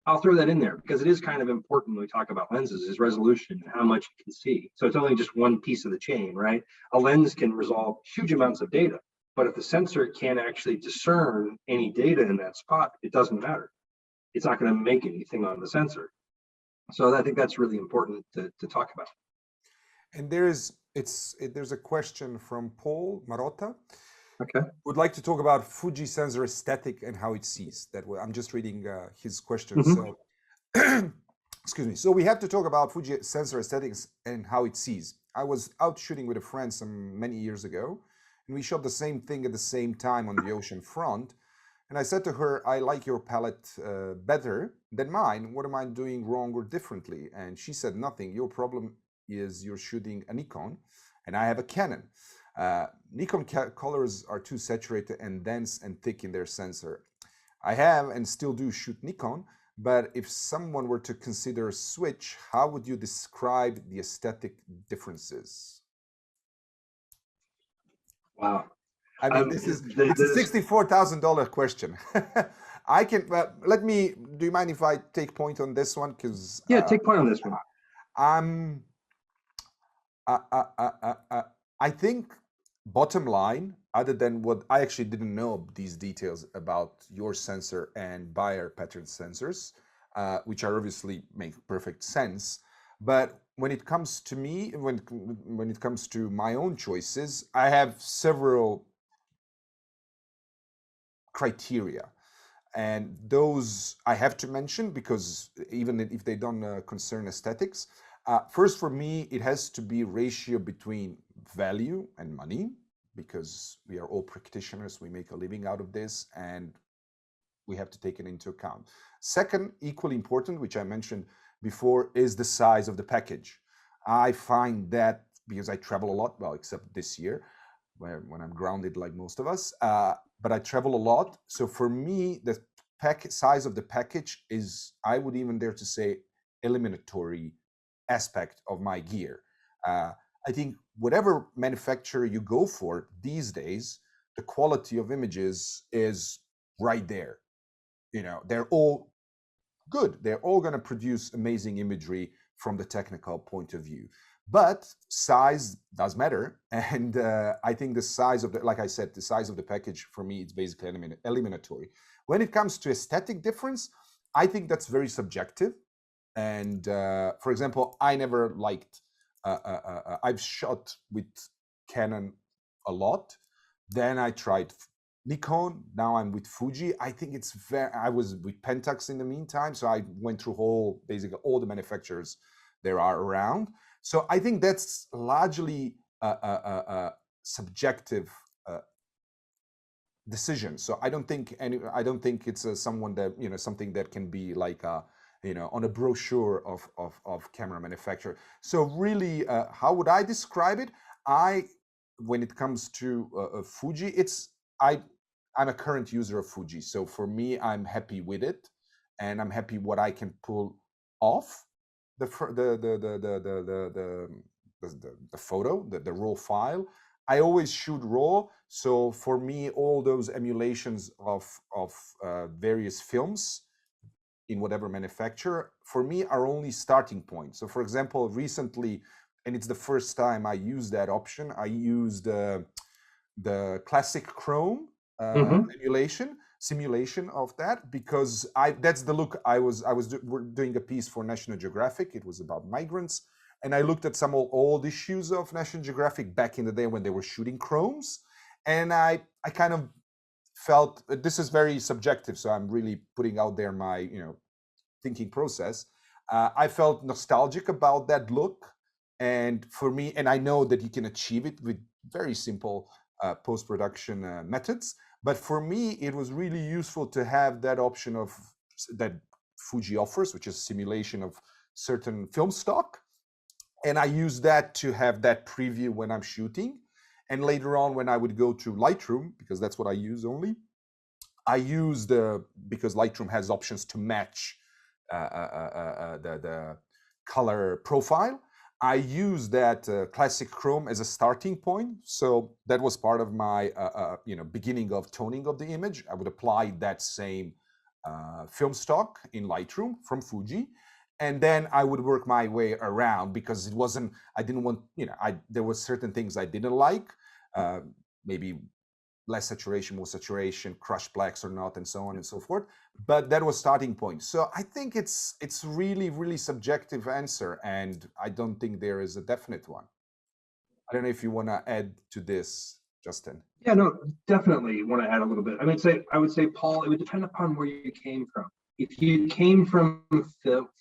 I'll throw that in there because it is kind of important when we talk about lenses, is resolution and how much you can see. So it's only just one piece of the chain, right? A lens can resolve huge amounts of data, but if the sensor can't actually discern any data in that spot, it doesn't matter. It's not going to make anything on the sensor. So I think that's really important to talk about. And there's a question from Paul Marotta. Okay. Would like to talk about Fuji sensor aesthetic and how it sees. I'm just reading his question. Mm-hmm. So, excuse me. So we have to talk about Fuji sensor aesthetics and how it sees. I was out shooting with a friend many years ago, and we shot the same thing at the same time on the ocean front. And I said to her, "I like your palette better than mine. What am I doing wrong or differently?" And she said, "Nothing. Your problem is you're shooting a Nikon, and I have a Canon. Nikon colors are too saturated and dense and thick in their sensor. I have and still do shoot Nikon, but if someone were to consider a switch, how would you describe the aesthetic differences?" Wow. I mean, it's a $64,000 question. I can, do you mind if I take point on this one? Because take point on this one. I think bottom line, other than what I actually didn't know these details about your sensor and Bayer pattern sensors, which are obviously make perfect sense. But when it comes to me, when it comes to my own choices, I have several criteria. And those I have to mention because even if they don't concern aesthetics, first for me, it has to be ratio between value and money, because we are all practitioners, we make a living out of this, and we have to take it into account. Second, equally important, which I mentioned before, is the size of the package. I find that because I travel a lot, well, except this year, when I'm grounded like most of us, but I travel a lot. So for me, the size of the package is, I would even dare to say, eliminatory aspect of my gear. I think whatever manufacturer you go for these days, the quality of images is right there. You know, they're all good. They're all going to produce amazing imagery from the technical point of view. But size does matter. And I think the size of the, like I said, the size of the package for me, it's basically eliminatory. When it comes to aesthetic difference, I think that's very subjective. And for example, I never liked, I've shot with Canon a lot. Then I tried Nikon. Now I'm with Fuji. I think it's very, I was with Pentax in the meantime. So I went through basically all the manufacturers there are around. So I think that's largely a subjective decision. So I don't think it's someone that, you know, something that can be like you know, on a brochure of camera manufacturer. So really, how would I describe it? When it comes to Fuji, I'm a current user of Fuji. So for me, I'm happy with it, and I'm happy what I can pull off the photo, the raw file. I always shoot raw. So for me, all those emulations of various films in whatever manufacturer, for me, are only starting point. So for example, recently, and it's the first time I used that option, I used the classic Chrome simulation of that, because that's the look I was doing a piece for National Geographic. It was about migrants, and I looked at some old issues of National Geographic back in the day when they were shooting Chromes, and I kind of felt, this is very subjective, so I'm really putting out there my, you know, thinking process. I felt nostalgic about that look, and for me, and I know that you can achieve it with very simple post-production methods. But for me, it was really useful to have that option of that Fuji offers, which is simulation of certain film stock. And I use that to have that preview when I'm shooting. And later on, when I would go to Lightroom, because that's what I use only, I use because Lightroom has options to match the color profile. I use that classic Chrome as a starting point. So that was part of my you know, beginning of toning of the image. I would apply that same film stock in Lightroom from Fuji, and then I would work my way around, because it wasn't, I didn't want, you know, there were certain things I didn't like, maybe less saturation, more saturation, crushed blacks or not, and so on and so forth. But that was starting point. So I think it's really, really subjective answer, and I don't think there is a definite one. I don't know if you want to add to this, Justin. Yeah, no, definitely want to add a little bit. I would say, Paul, it would depend upon where you came from. If you came from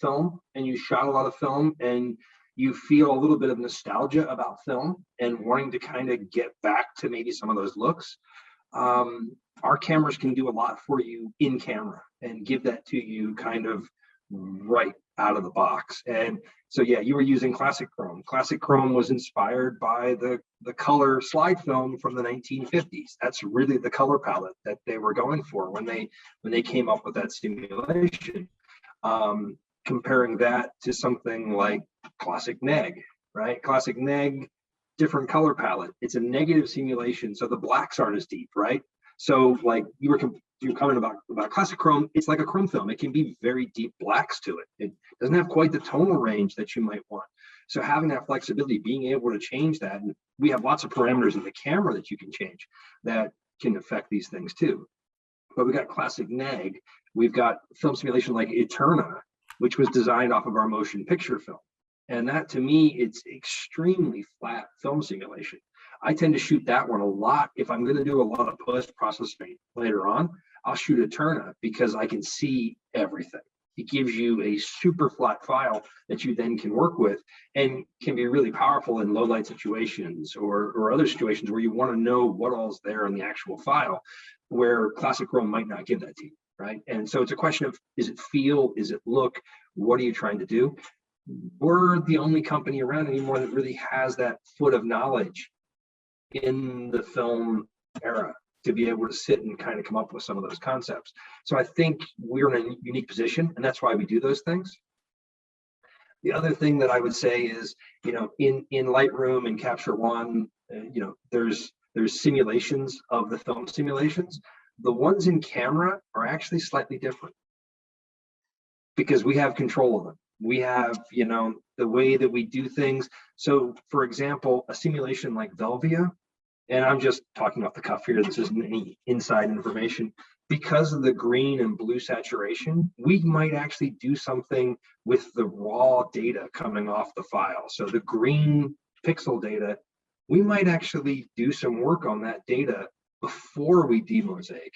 film and you shot a lot of film and you feel a little bit of nostalgia about film and wanting to kind of get back to maybe some of those looks, our cameras can do a lot for you in camera and give that to you kind of right out of the box. And so, yeah, you were using classic Chrome. Classic Chrome was inspired by the color slide film from the 1950s. That's really the color palette that they were going for when they came up with that simulation. Comparing that to something like classic neg, right? Classic neg, different color palette. It's a negative simulation, so the blacks aren't as deep, right? So like you're coming about classic Chrome, it's like a Chrome film. It can be very deep blacks to it. It doesn't have quite the tonal range that you might want. So having that flexibility, being able to change that, and we have lots of parameters in the camera that you can change that can affect these things too. but we got classic neg. We've got film simulation like Eterna, which was designed off of our motion picture film. And that, to me, it's extremely flat film simulation. I tend to shoot that one a lot. If I'm going to do a lot of post-processing later on, I'll shoot Eterna because I can see everything. It gives you a super flat file that you then can work with and can be really powerful in low light situations or other situations where you want to know what all's there in the actual file, where classic Chrome might not give that to you, right? And so it's a question of, is it feel, is it look, what are you trying to do? We're the only company around anymore that really has that foot of knowledge in the film era to be able to sit and kind of come up with some of those concepts. So I think we're in a unique position, and that's why we do those things. The other thing that I would say is, you know, in Lightroom and Capture One, you know, there's simulations of the film simulations. The ones in camera are actually slightly different because we have control of them. We have, you know, the way that we do things. So, for example, a simulation like Velvia, and I'm just talking off the cuff here, this isn't any inside information, because of the green and blue saturation, we might actually do something with the raw data coming off the file. So the green pixel data, we might actually do some work on that data before we demosaic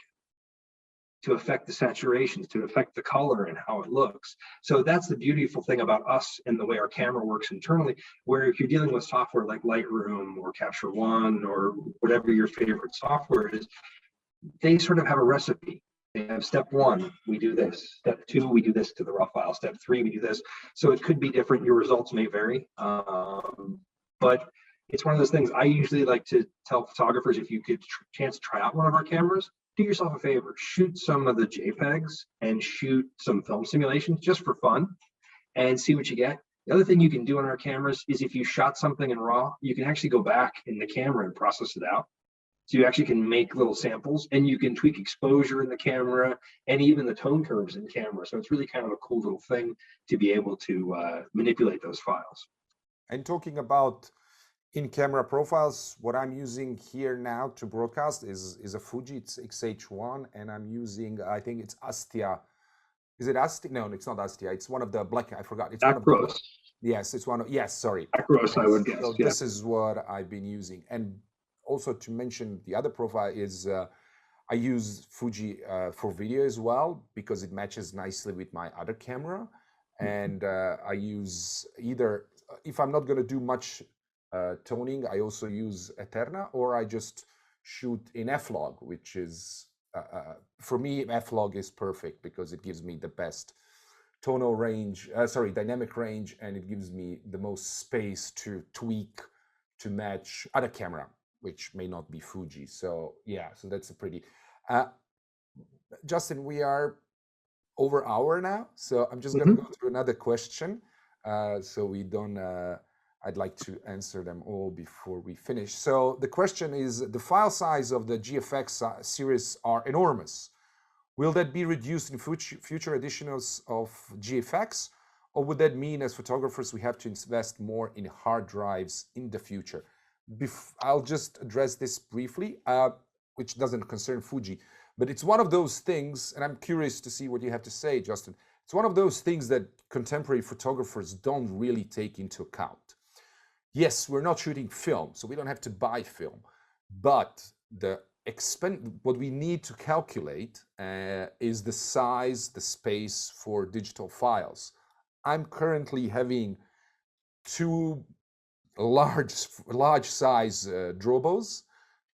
to affect the saturations, to affect the color and how it looks. So that's the beautiful thing about us and the way our camera works internally, where if you're dealing with software like Lightroom or Capture One or whatever your favorite software is, they sort of have a recipe. They have step one, we do this. Step two, we do this to the raw file. Step three, we do this. So it could be different. Your results may vary. But it's one of those things I usually like to tell photographers, if you get a chance to try out one of our cameras, do yourself a favor, shoot some of the JPEGs and shoot some film simulations just for fun and see what you get. The other thing you can do on our cameras is if you shot something in RAW, you can actually go back in the camera and process it out. So you actually can make little samples and you can tweak exposure in the camera and even the tone curves in camera. So it's really kind of a cool little thing to be able to manipulate those files. And talking about in-camera profiles, what I'm using here now to broadcast is a Fuji, it's XH1, and I'm using, I think it's Astia. Is it Astia? No, it's not Astia. It's one of the black, I forgot. It's Acros. One of the, yes, it's one of, yes, sorry. Acros, I would guess. So yeah. This is what I've been using. And also to mention the other profile is, I use Fuji for video as well, because it matches nicely with my other camera. And I use either, if I'm not going to do much toning, I also use Eterna, or I just shoot in F-Log, which is, for me, F-Log is perfect because it gives me the best tonal range, dynamic range, and it gives me the most space to tweak to match other camera, which may not be Fuji. So yeah, so that's a pretty, Justin, we are over an hour now, so I'm just gonna go to another question, so we don't, I'd like to answer them all before we finish. So the question is, the file size of the GFX series are enormous. Will that be reduced in future editions of GFX? Or would that mean as photographers we have to invest more in hard drives in the future? I'll just address this briefly, which doesn't concern Fuji, but it's one of those things, and I'm curious to see what you have to say, Justin. It's one of those things that contemporary photographers don't really take into account. Yes, we're not shooting film, so we don't have to buy film, but what we need to calculate is the size, the space for digital files. I'm currently having two large size Drobos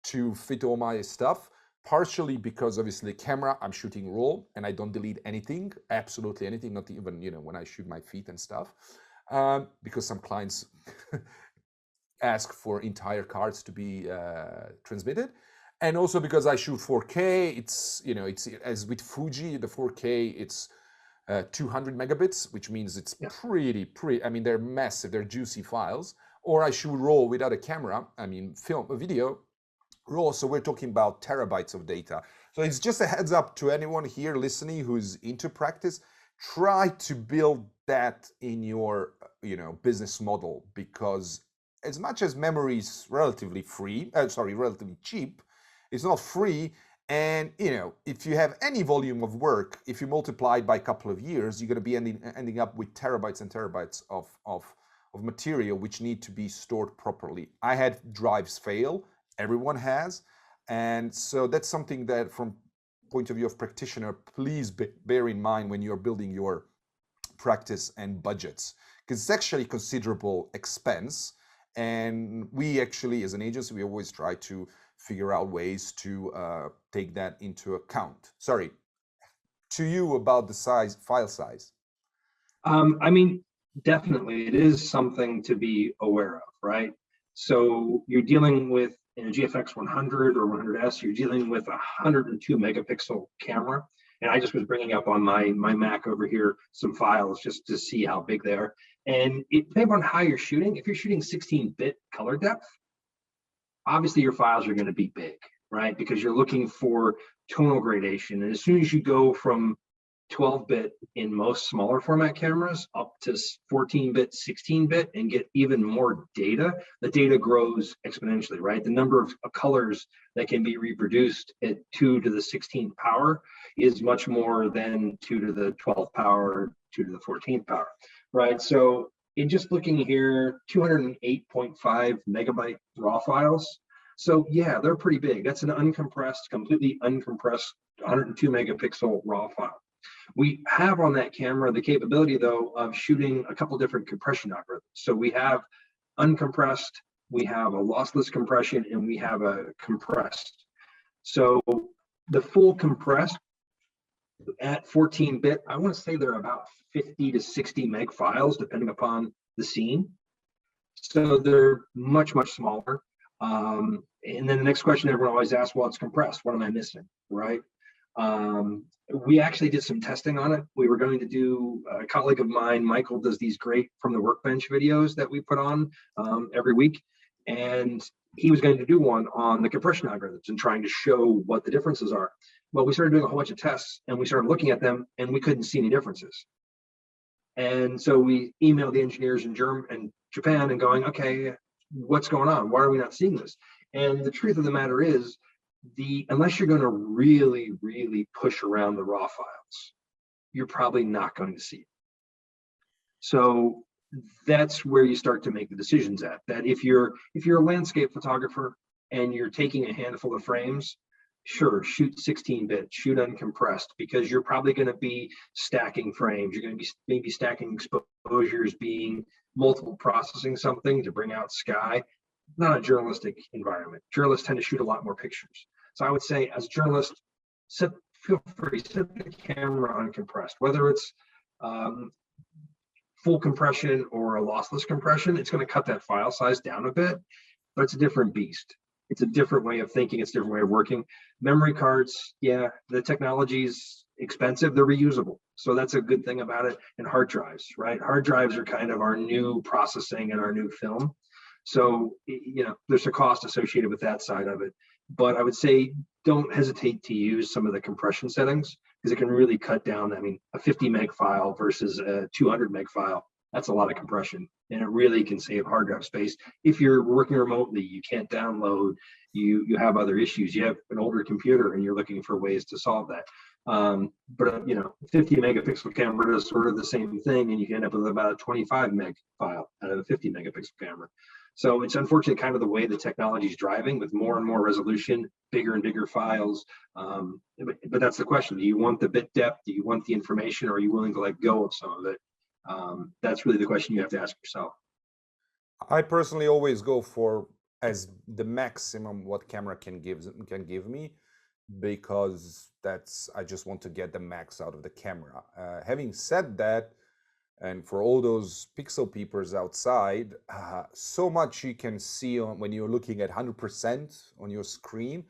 to fit all my stuff, partially because obviously camera, I'm shooting RAW and I don't delete anything, absolutely anything, not even, you know, when I shoot my feet and stuff, because some clients ask for entire cards to be transmitted. And also because I shoot 4K, it's, you know, it's as with Fuji, the 4K, it's 200 megabits, which means it's pretty, I mean, they're massive, they're juicy files. Or I shoot RAW without a camera, I mean, video, RAW, so we're talking about terabytes of data. So it's just a heads up to anyone here listening who's into practice, try to build that in your, you know, business model, because as much as memory is relatively cheap, it's not free, And if you have any volume of work, if you multiply it by a couple of years, you're going to be ending up with terabytes and terabytes of material which need to be stored properly. I had drives fail. Everyone has. And so that's something that, from point of view of practitioner, please bear in mind when you're building your practice and budgets, because it's actually considerable expense. And we actually, as an agency, we always try to figure out ways to take that into account. Sorry, to you about the file size. I mean, definitely, it is something to be aware of, right? So you're dealing with, in a GFX 100 or 100S, you're dealing with a 102 megapixel camera. And I just was bringing up on my Mac over here some files just to see how big they are. And it depends on how you're shooting. If you're shooting 16-bit color depth, obviously your files are going to be big, right? Because you're looking for tonal gradation. And as soon as you go from 12-bit in most smaller format cameras up to 14-bit, 16-bit, and get even more data, the data grows exponentially, right? The number of colors that can be reproduced at 2 to the 16th power is much more than 2 to the 12th power, 2 to the 14th power, right? So in just looking here, 208.5 megabyte raw files. So yeah, they're pretty big. That's an uncompressed, completely uncompressed 102 megapixel raw file. We have on that camera the capability, though, of shooting a couple different compression algorithms. So we have uncompressed, we have a lossless compression, and we have a compressed. So the full compressed at 14-bit, I want to say they're about 50 to 60 meg files, depending upon the scene. So they're much, much smaller. And then the next question everyone always asks, well, it's compressed. What am I missing, right? We actually did some testing on it. We were going to do, a colleague of mine, Michael, does these great From the Workbench videos that we put on every week. And he was going to do one on the compression algorithms and trying to show what the differences are. Well, we started doing a whole bunch of tests and we started looking at them and we couldn't see any differences. And so we emailed the engineers in Japan and going, okay, what's going on? Why are we not seeing this? And the truth of the matter is, unless you're going to really, really push around the raw files, you're probably not going to see it. So that's where you start to make the decisions at. That if you're a landscape photographer and you're taking a handful of frames, sure, shoot 16-bit, shoot uncompressed, because you're probably going to be stacking frames. You're going to be maybe stacking exposures, being multiple processing something to bring out sky. Not a journalistic environment. Journalists tend to shoot a lot more pictures. So I would say, as a journalist, feel free, set the camera uncompressed, whether it's full compression or a lossless compression. It's going to cut that file size down a bit, but it's a different beast. It's a different way of thinking. It's a different way of working. Memory cards, yeah, the technology's expensive. They're reusable. So that's a good thing about it. And hard drives, right? Hard drives are kind of our new processing and our new film. So, there's a cost associated with that side of it. But I would say don't hesitate to use some of the compression settings, because it can really cut down. I mean, a 50 meg file versus a 200 meg file, that's a lot of compression. And it really can save hard drive space. If you're working remotely, you can't download, you have other issues. You have an older computer and you're looking for ways to solve that. But 50 megapixel camera does sort of the same thing, and you can end up with about a 25 meg file out of a 50 megapixel camera. So it's unfortunate kind of the way the technology is driving, with more and more resolution, bigger and bigger files. But that's the question. Do you want the bit depth? Do you want the information? Or are you willing to let go of some of it? That's really the question you have to ask yourself. I personally always go for as the maximum what camera can give me, because I just want to get the max out of the camera. Having said that, and for all those pixel peepers outside, so much you can see when you're looking at 100% on your screen.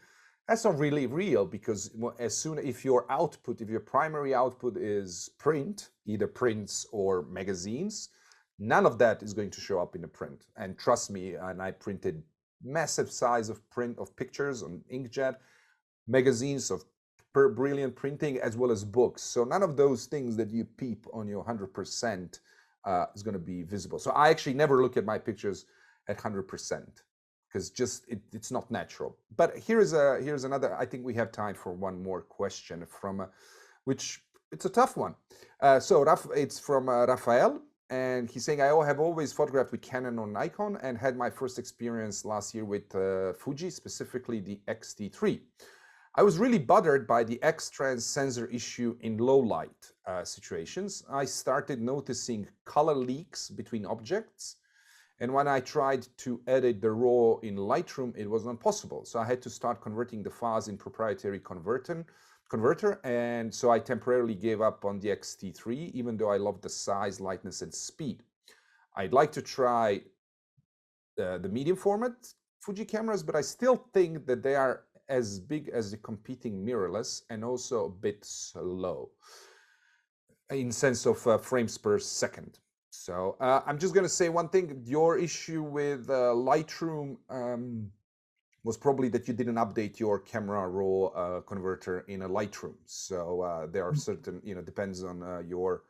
That's not really real, because if your primary output is print, either prints or magazines, none of that is going to show up in the print. And trust me, and I printed massive size of pictures on inkjet, magazines of brilliant printing, as well as books. So none of those things that you peep on your 100% is going to be visible. So I actually never look at my pictures at 100%. because just it's not natural. But here's another. I think we have time for one more question from which it's a tough one. So it's from Rafael, and he's saying, I have always photographed with Canon or Nikon and had my first experience last year with Fuji, specifically the X-T3. I was really bothered by the X-trans sensor issue in low light situations. I started noticing color leaks between objects. And when I tried to edit the RAW in Lightroom, it was not possible. So I had to start converting the files in proprietary converter. And so I temporarily gave up on the X-T3, even though I love the size, lightness, and speed. I'd like to try the medium format Fuji cameras, but I still think that they are as big as the competing mirrorless and also a bit slow in sense of frames per second. So I'm just going to say one thing. Your issue with Lightroom was probably that you didn't update your camera raw converter in a Lightroom. So there are certain, depends on your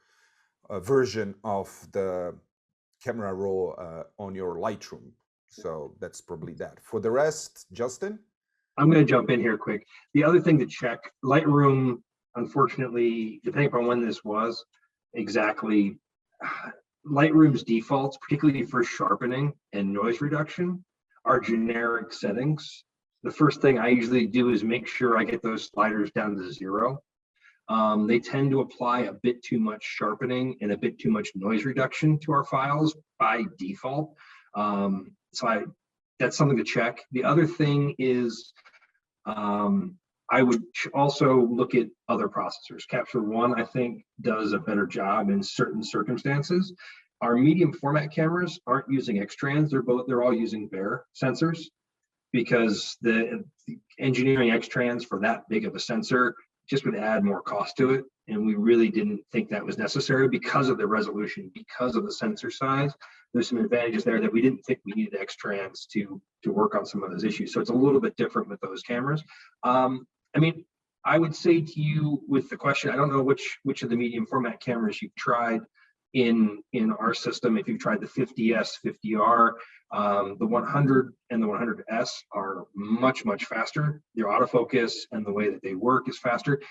version of the camera raw on your Lightroom. So that's probably that. For the rest, Justin? I'm going to jump in here quick. The other thing to check, Lightroom, unfortunately, depending upon when this was, exactly, Lightroom's defaults, particularly for sharpening and noise reduction, are generic settings. The first thing I usually do is make sure I get those sliders down to 0. They tend to apply a bit too much sharpening and a bit too much noise reduction to our files by default. That's something to check. The other thing is I would also look at other processors. Capture One, I think, does a better job in certain circumstances. Our medium format cameras aren't using X-trans. They're all using bare sensors, because the engineering X-trans for that big of a sensor just would add more cost to it. And we really didn't think that was necessary because of the resolution, because of the sensor size. There's some advantages there that we didn't think we needed X-trans to work on some of those issues. So it's a little bit different with those cameras. I mean, I would say to you with the question, I don't know which of the medium format cameras you've tried in our system. If you've tried the 50S, 50R, the 100 and the 100S are much, much faster. Their autofocus and the way that they work is faster.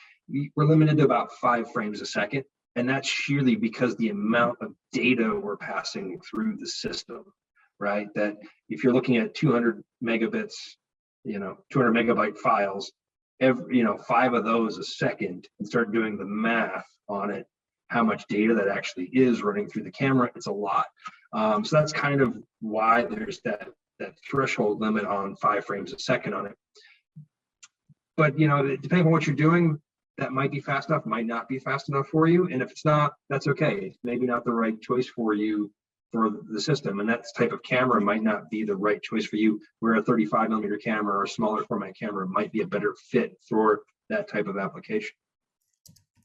We're limited to about 5 frames a second. And that's sheerly because the amount of data we're passing through the system, right? That if you're looking at 200 megabits, 200 megabyte files, 5 of those a second, and start doing the math on it, how much data that actually is running through the camera, it's a lot. So that's kind of why there's that threshold limit on 5 frames a second on it. But depending on what you're doing, that might be fast enough, might not be fast enough for you. And if it's not, that's okay. It's maybe not the right choice for you for the system. And that type of camera might not be the right choice for you, where a 35 millimeter camera or a smaller format camera might be a better fit for that type of application.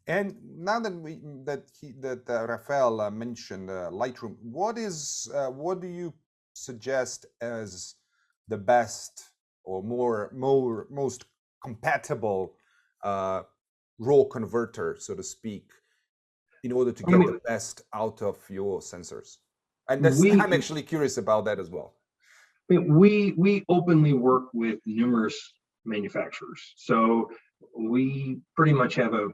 And now that Rafael mentioned Lightroom, what do you suggest as the best or most compatible raw converter, so to speak, in order to get the best out of your sensors? And I'm actually curious about that as well. We openly work with numerous manufacturers, so we pretty much have a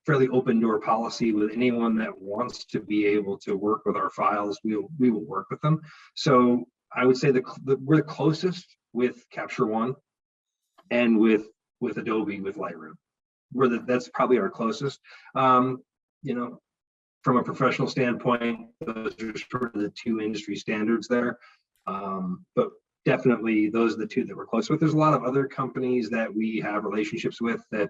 fairly open door policy with anyone that wants to be able to work with our files. We will work with them. So I would say we're the closest with Capture One and with Adobe with Lightroom. That's probably our closest. From a professional standpoint, those are sort of the 2 industry standards there. But definitely those are the 2 that we're close with. There's a lot of other companies that we have relationships with that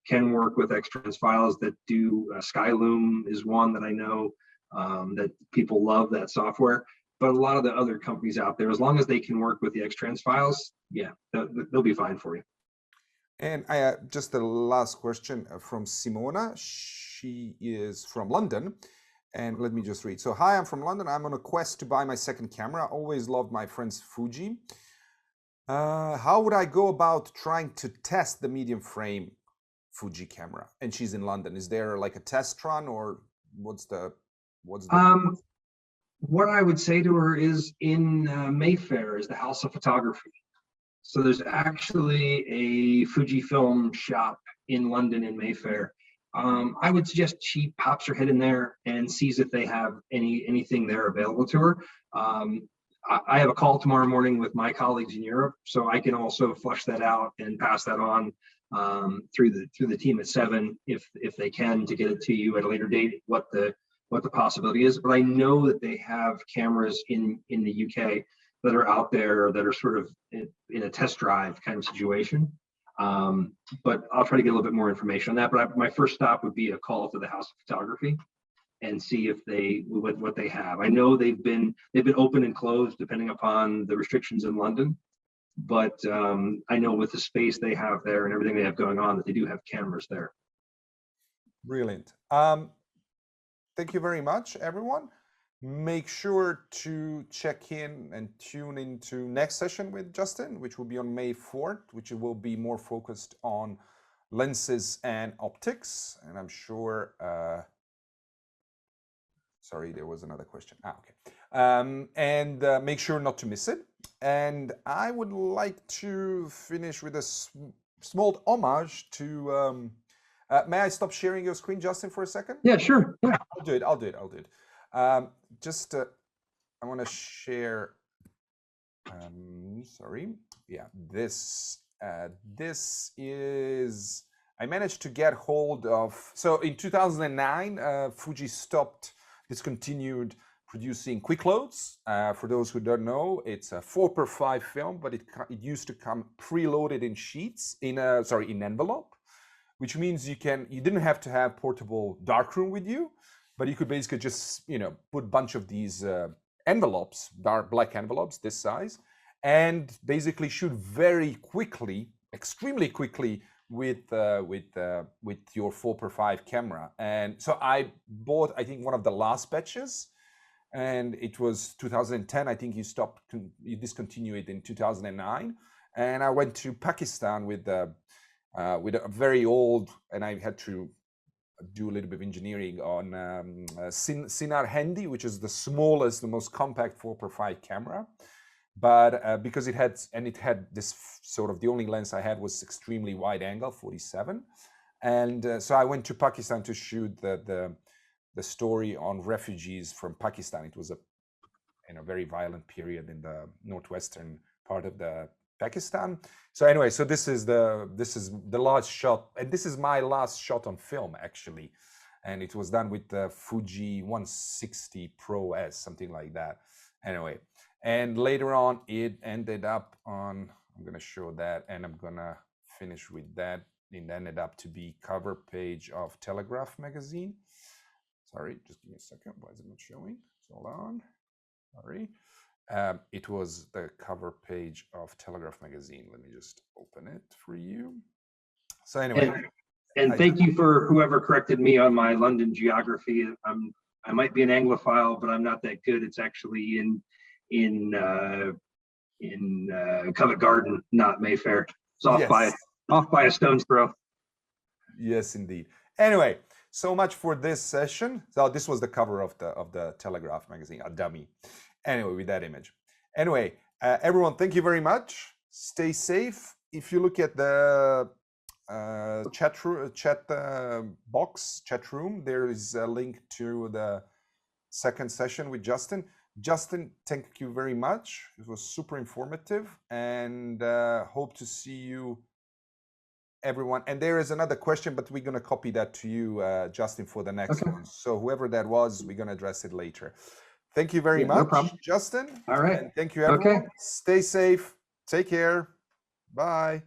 can work with X-trans files that do. Skyloom is one that I know that people love that software. But a lot of the other companies out there, as long as they can work with the X-trans files, yeah, they'll be fine for you. And just the last question from Simona. She is from London. And let me just read. So, hi, I'm from London. I'm on a quest to buy my second camera. Always loved my friend's Fuji. How would I go about trying to test the medium frame Fuji camera? And she's in London. Is there like a test run, or what's the What I would say to her is in Mayfair is the House of Photography. So there's actually a Fujifilm shop in London in Mayfair. I would suggest she pops her head in there and sees if they have anything there available to her. I have a call tomorrow morning with my colleagues in Europe, so I can also flush that out and pass that on through the team at 7 if they can, to get it to you at a later date what the possibility is. But I know that they have cameras in the UK that are out there that are sort of in a test drive kind of situation. But I'll try to get a little bit more information on that. But my first stop would be a call to the House of Photography and see if what they have. I know they've been open and closed depending upon the restrictions in London, but I know with the space they have there and everything they have going on that they do have cameras there. Brilliant. Thank you very much, everyone. Make sure to check in and tune into next session with Justin, which will be on May 4th, which will be more focused on lenses and optics. And I'm sure, sorry, there was another question. Okay. Make sure not to miss it. And I would like to finish with a small homage to, may I stop sharing your screen, Justin, for a second? Yeah, sure. Yeah. I'll do it. I want to share, sorry. Yeah, this is, I managed to get hold of, so in 2009, Fuji discontinued producing quick loads. For those who don't know, it's a 4x5 film, but it used to come preloaded in sheets, in envelope, which means you didn't have to have portable darkroom with you, but you could basically just, put a bunch of these envelopes, dark black envelopes, this size, and basically shoot very quickly, extremely quickly with your 4x5 camera. And so I bought, I think, one of the last batches, and it was 2010. I think you discontinued it in 2009. And I went to Pakistan with a very old, and I had to do a little bit of engineering on Sinar Handy, which is the smallest, the most compact 4x5 camera. But because it had this sort of, the only lens I had was extremely wide angle, 47. And so I went to Pakistan to shoot the story on refugees from Pakistan. It was a very violent period in the northwestern part of the Pakistan. So anyway, so this is the last shot, and this is my last shot on film, actually, and it was done with the Fuji 160 Pro S, something like that. Anyway, and later on it ended up on, I'm going to show that, and I'm going to finish with that. It ended up to be cover page of Telegraph magazine. Sorry, just give me a second. Why is it not showing? Hold on. Sorry. It was the cover page of Telegraph magazine. Let me just open it for you. So anyway. And thank you for whoever corrected me on my London geography. I might be an Anglophile, but I'm not that good. It's actually in Covent Garden, not Mayfair. It's off by a stone's throw. Yes, indeed. Anyway, so much for this session. So this was the cover of the Telegraph magazine, a dummy. Anyway, with that image. Anyway, everyone, thank you very much. Stay safe. If you look at the chat room, there is a link to the second session with Justin. Justin, thank you very much. It was super informative, and hope to see you, everyone. And there is another question, but we're going to copy that to you, Justin, for the next one. So whoever that was, we're going to address it later. Thank you very much, Justin. All right. And thank you, everyone. Stay safe. Take care. Bye.